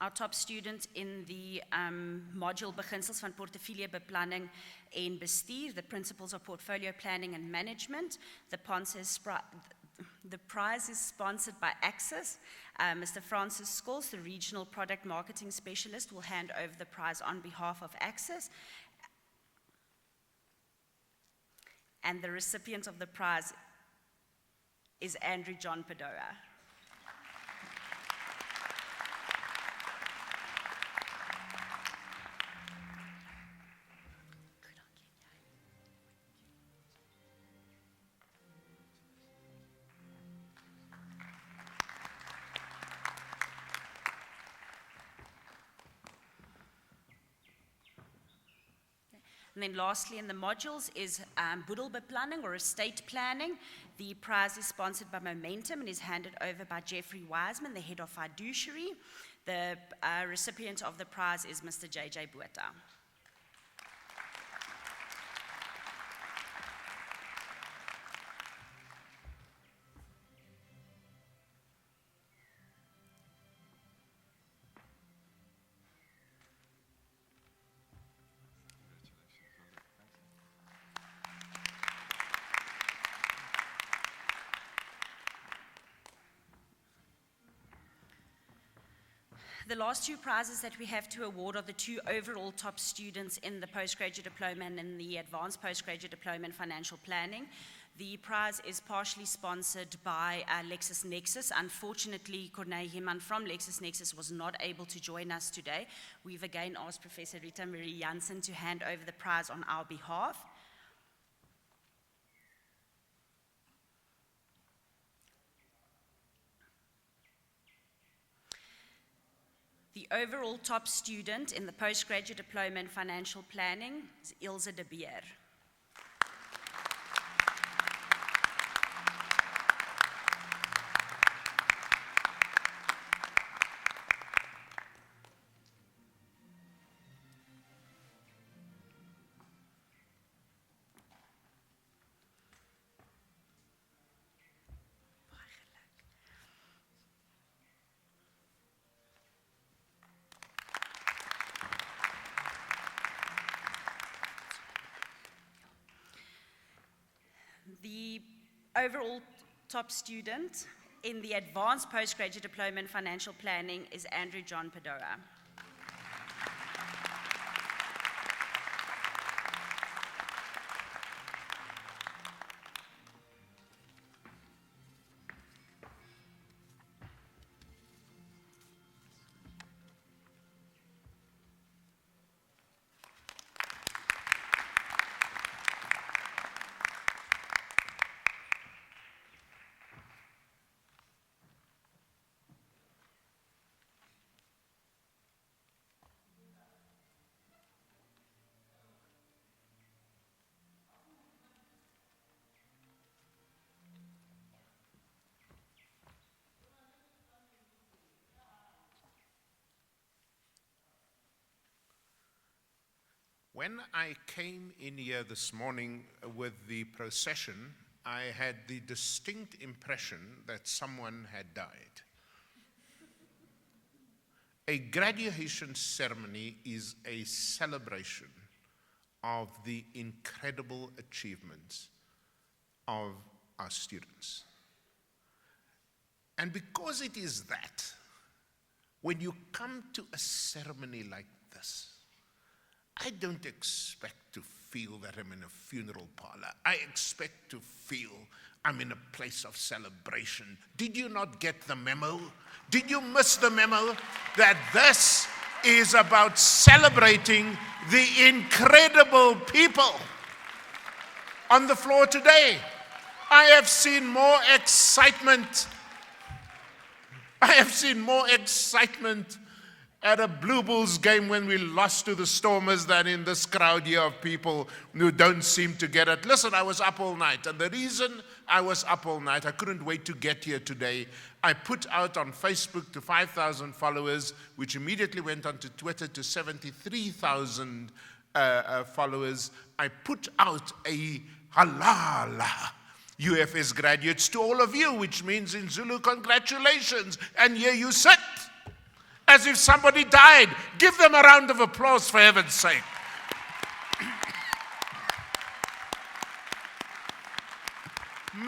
Our top student in the module Beginsels van Portefeuillebeplanning en Bestuur, the Principles of Portfolio Planning and Management. The prize is sponsored by Access. Mr. Francis Scholes, the Regional Product Marketing Specialist, will hand over the prize on behalf of Access. And the recipient of the prize is Andrew John Padora. And then lastly in the modules is boedelbeplanning or estate planning. The prize is sponsored by Momentum and is handed over by Jeffrey Wiseman, the head of fiduciary. The recipient of the prize is Mr. J.J. Botha. The last two prizes that we have to award are the two overall top students in the postgraduate diploma and in the advanced postgraduate diploma in financial planning. The prize is partially sponsored by LexisNexis. Unfortunately, Callie Human from LexisNexis was not able to join us today. We've again asked Professor Rita Marie Jansen to hand over the prize on our behalf. The overall top student in the postgraduate diploma in financial planning is Ilse de Beer. The overall top student in the advanced postgraduate diploma in financial planning is Andrew John Padora. When I came in here this morning with the procession, I had the distinct impression that someone had died. A graduation ceremony is a celebration of the incredible achievements of our students. And because it is that, when you come to a ceremony like this, I don't expect to feel that I'm in a funeral parlor. I expect to feel I'm in a place of celebration. Did you not get the memo? Did you miss the memo? That this is about celebrating the incredible people on the floor today. I have seen more excitement. At a Blue Bulls game when we lost to the Stormers than in this crowd here of people who don't seem to get it. Listen, I was up all night, and the reason I was up all night, I couldn't wait to get here today. I put out on Facebook to 5,000 followers, which immediately went on to Twitter to 73,000 followers. I put out a halala UFS graduates to all of you, which means in Zulu, congratulations. And here you sit. as if somebody died. Give them a round of applause, for heaven's sake.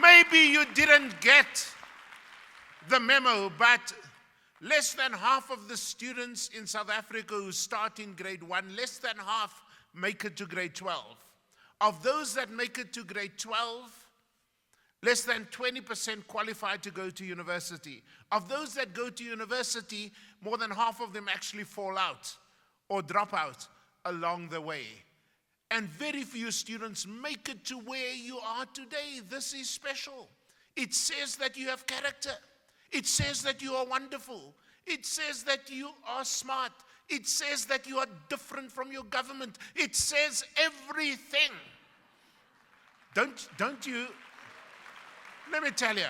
Maybe you didn't get the memo, but less than half of the students in South Africa who start in grade 1, less than half make it to grade 12. Of those that make it to grade 12, less than 20% qualify to go to university. Of those that go to university, more than half of them actually fall out or drop out along the way. And very few students make it to where you are today. This is special. It says that you have character. It says that you are wonderful. It says that you are smart. It says that you are different from your government. It says everything. Don't you? Let me tell you,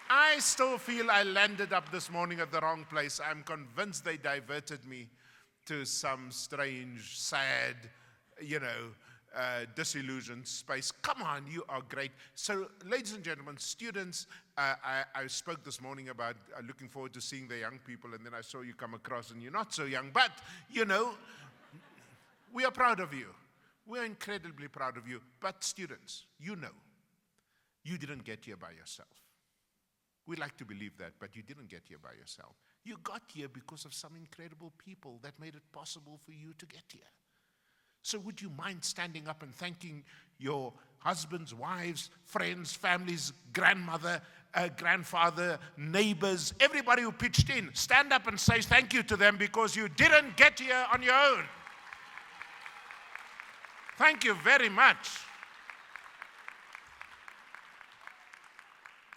I still feel I landed up this morning at the wrong place. I'm convinced they diverted me to some strange, sad, disillusioned space. Come on, you are great. So, ladies and gentlemen, students, I spoke this morning about looking forward to seeing the young people, and then I saw you come across and you're not so young, but, we are proud of you. We're incredibly proud of you. But students, you didn't get here by yourself. We like to believe that, but you didn't get here by yourself. You got here because of some incredible people that made it possible for you to get here. So would you mind standing up and thanking your husbands, wives, friends, families, grandmother, grandfather, neighbors, everybody who pitched in? Stand up and say thank you to them because you didn't get here on your own. Thank you very much.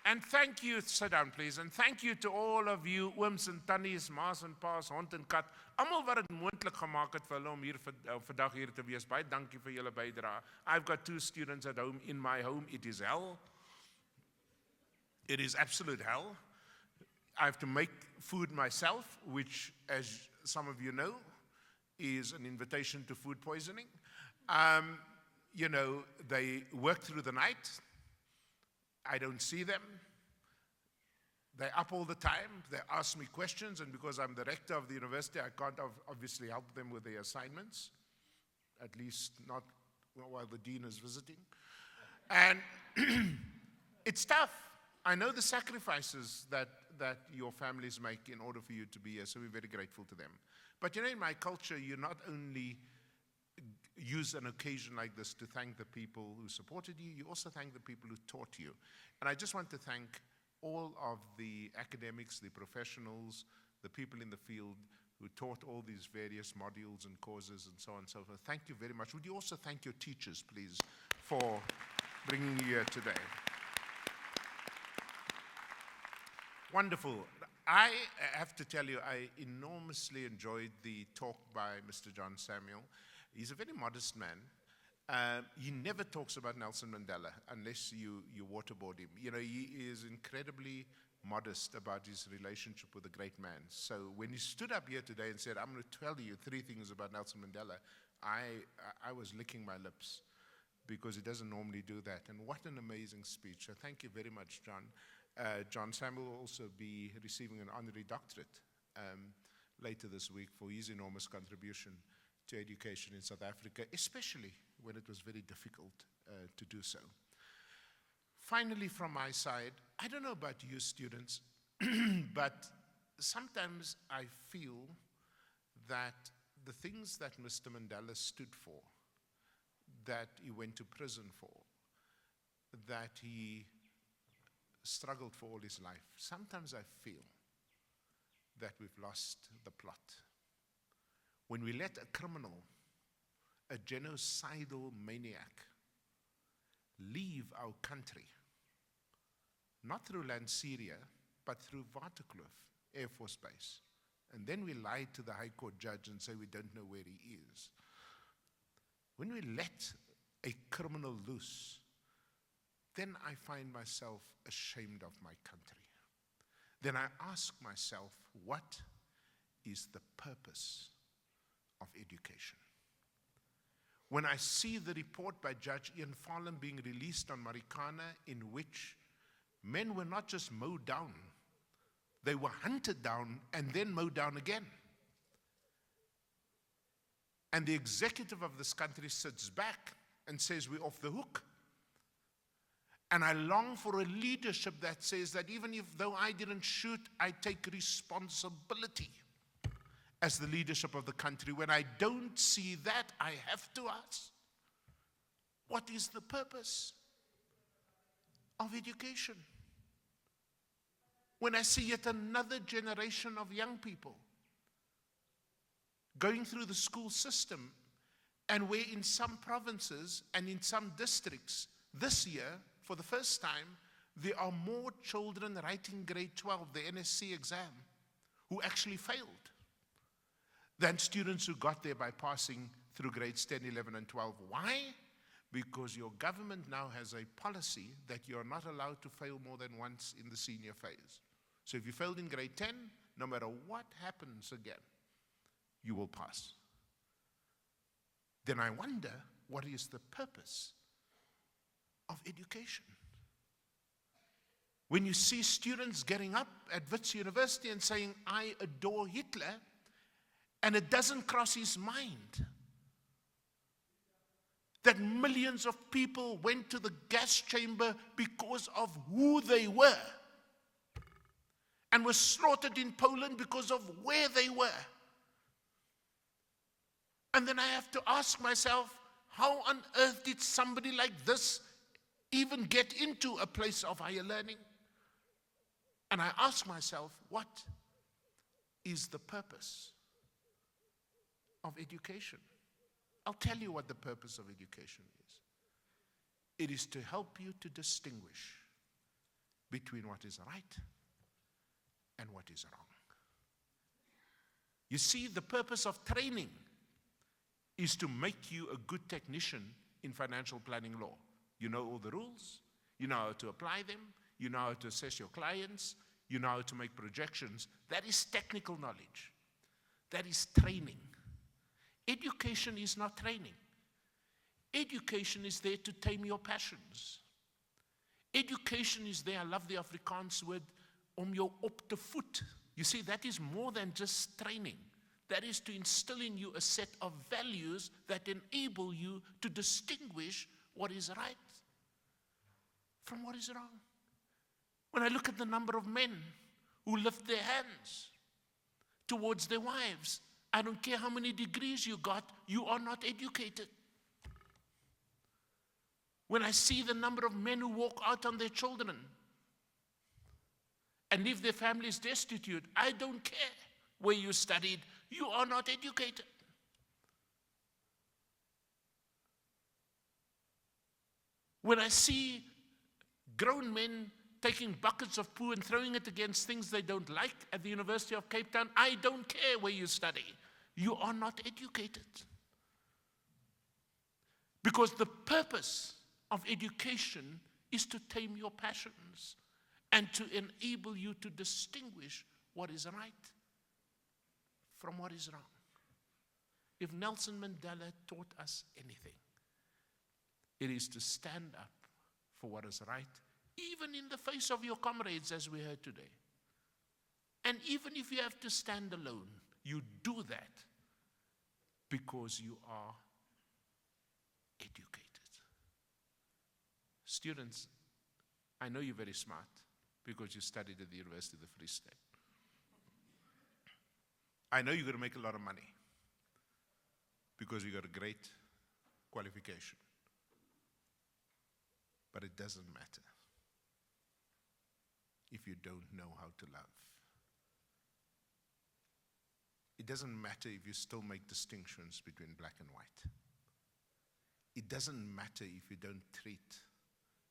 And thank you, sit down please, and thank you to all of you, ooms en tannies, ma's en pa's, hond en kat, almal wat het moontlik gemaak het vir hulle om hier vandag hier te wees. Baie dankie vir julle bydrae. I've got 2 students at home. In my home, it is hell. It is absolute hell. I have to make food myself, which, as some of you know, is an invitation to food poisoning. They work through the night. I don't see them. They're up all the time. They ask me questions, and because I'm the rector of the university, I can't obviously help them with their assignments, at least not while the dean is visiting. And it's tough. I know the sacrifices that your families make in order for you to be here, so we're very grateful to them. But in my culture, you not only use an occasion like this to thank the people who supported you, you also thank the people who taught you. And I just want to thank all of the academics, the professionals, the people in the field who taught all these various modules and courses and so on and so forth. Thank you very much. Would you also thank your teachers, please, for bringing you here today? Wonderful. I have to tell you, I enormously enjoyed the talk by Mr. John Samuel. He's a very modest man. He never talks about Nelson Mandela unless you waterboard him. He is incredibly modest about his relationship with a great man. So when he stood up here today and said, I'm going to tell you 3 things about Nelson Mandela, I was licking my lips because he doesn't normally do that. And what an amazing speech. So thank you very much, John. John Samuel will also be receiving an honorary doctorate later this week for his enormous contribution to education in South Africa, especially when it was very difficult to do so. Finally, from my side, I don't know about you students, but sometimes I feel that the things that Mr. Mandela stood for, that he went to prison for, that he struggled for all his life, sometimes I feel that we've lost the plot. When we let a criminal, a genocidal maniac, leave our country, not through Lanseria, but through Waterkloof Air Force Base, and then we lie to the High Court judge and say we don't know where he is. When we let a criminal loose, then I find myself ashamed of my country. Then I ask myself, what is the purpose of education? When I see the report by Judge Ian Farlam being released on Marikana, in which men were not just mowed down, They were hunted down and then mowed down again. And the executive of this country sits back and says, we're off the hook. And I long for a leadership that says that even if though I didn't shoot, I take responsibility as the leadership of the country. When I don't see that, I have to ask, what is the purpose of education? When I see yet another generation of young people going through the school system, and where in some provinces and in some districts this year, for the first time, there are more children writing grade 12, the NSC exam, who actually failed than students who got there by passing through grades 10, 11, and 12. Why? Because your government now has a policy that you're not allowed to fail more than once in the senior phase. So if you failed in grade 10, no matter what happens again, you will pass. Then I wonder, what is the purpose of education? When you see students getting up at Wits University and saying, I adore Hitler, and it doesn't cross his mind that millions of people went to the gas chamber because of who they were, and were slaughtered in Poland because of where they were. And then I have to ask myself, how on earth did somebody like this even get into a place of higher learning? And I ask myself, what is the purpose of education? I'll tell you what the purpose of education is. It is to help you to distinguish between what is right and what is wrong. You see, the purpose of training is to make you a good technician in financial planning law. You know all the rules, you know how to apply them, you know how to assess your clients, you know how to make projections. That is technical knowledge. That is training. Education is not training. Education is there to tame your passions. Education is there, I love the Afrikaans word, om jou op te voed. You see, that is more than just training. That is to instill in you a set of values that enable you to distinguish what is right from what is wrong. When I look at the number of men who lift their hands towards their wives, I don't care how many degrees you got, you are not educated. When I see the number of men who walk out on their children and leave their families destitute, I don't care where you studied, you are not educated. When I see grown men taking buckets of poo and throwing it against things they don't like at the University of Cape Town, I don't care where you study. You are not educated. Because the purpose of education is to tame your passions and to enable you to distinguish what is right from what is wrong. If Nelson Mandela taught us anything, it is to stand up for what is right, even in the face of your comrades, as we heard today. And even if you have to stand alone, you do that because you are educated. Students, I know you're very smart because you studied at the University of the Free State. I know you're going to make a lot of money because you got a great qualification. But it doesn't matter if you don't know how to love. It doesn't matter if you still make distinctions between black and white. It doesn't matter if you don't treat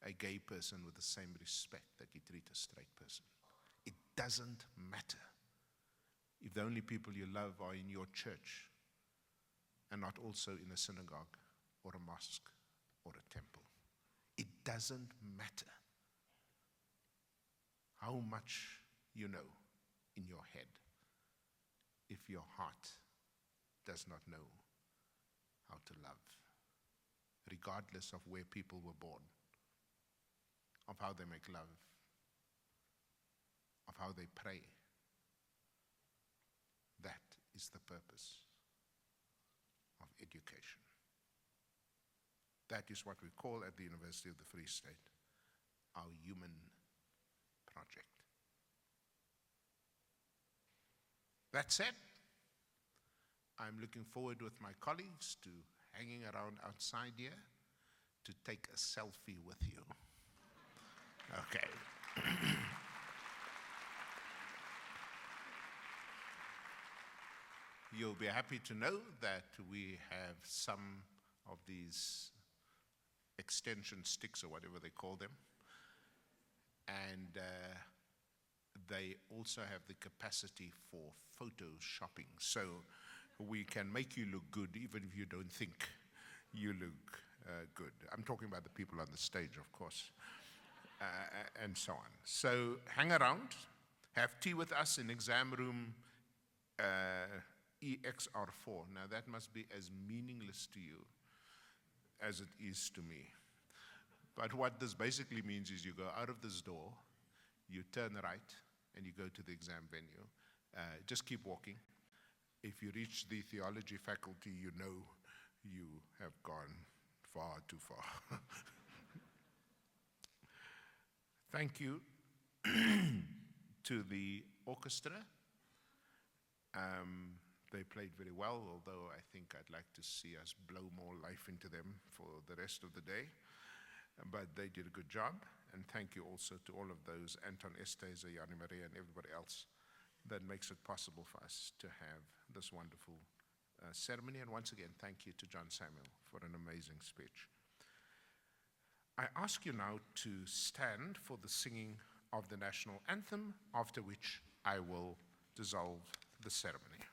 a gay person with the same respect that you treat a straight person. It doesn't matter if the only people you love are in your church and not also in a synagogue or a mosque or a temple. It doesn't matter how much you know in your head if your heart does not know how to love, regardless of where people were born, of how they make love, of how they pray, is the purpose of education. That is what we call at the University of the Free State our human project. That said, I'm looking forward with my colleagues to hanging around outside here to take a selfie with you. Okay. You'll be happy to know that we have some of these extension sticks or whatever they call them, and they also have the capacity for photoshopping, so we can make you look good even if you don't think you look good. I'm talking about the people on the stage, of course, and so on. So hang around, have tea with us in exam room EXR4. Now that must be as meaningless to you as it is to me. But what this basically means is you go out of this door, you turn right, and you go to the exam venue. Just keep walking. If you reach the theology faculty, you know you have gone far too far. Thank you to the orchestra. They played very well, although I think I'd like to see us blow more life into them for the rest of the day. But they did a good job. And thank you also to all of those, Anton Estes, Yanni Maria, and everybody else that makes it possible for us to have this wonderful ceremony. And once again, thank you to John Samuel for an amazing speech. I ask you now to stand for the singing of the national anthem, after which I will dissolve the ceremony.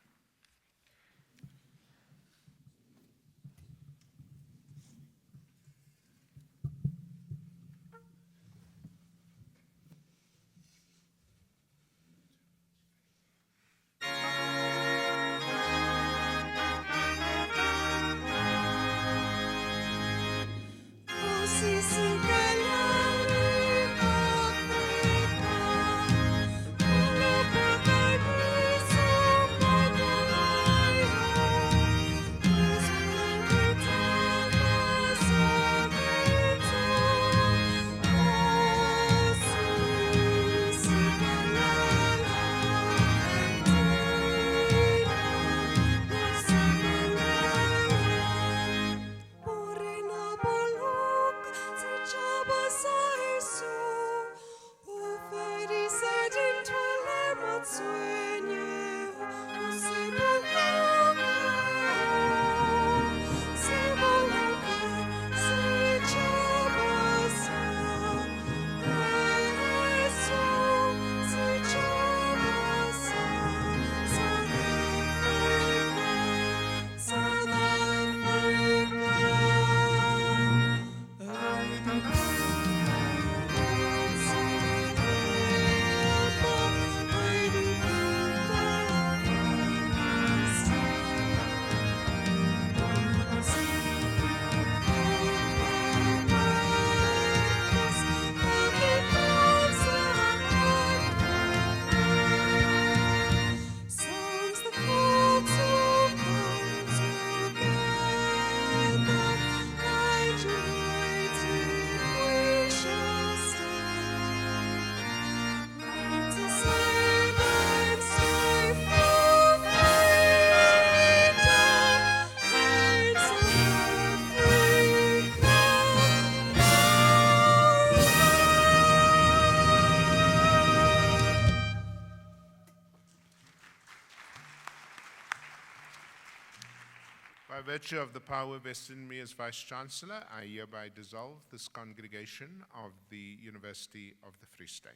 By virtue of the power vested in me as Vice-Chancellor, I hereby dissolve this congregation of the University of the Free State.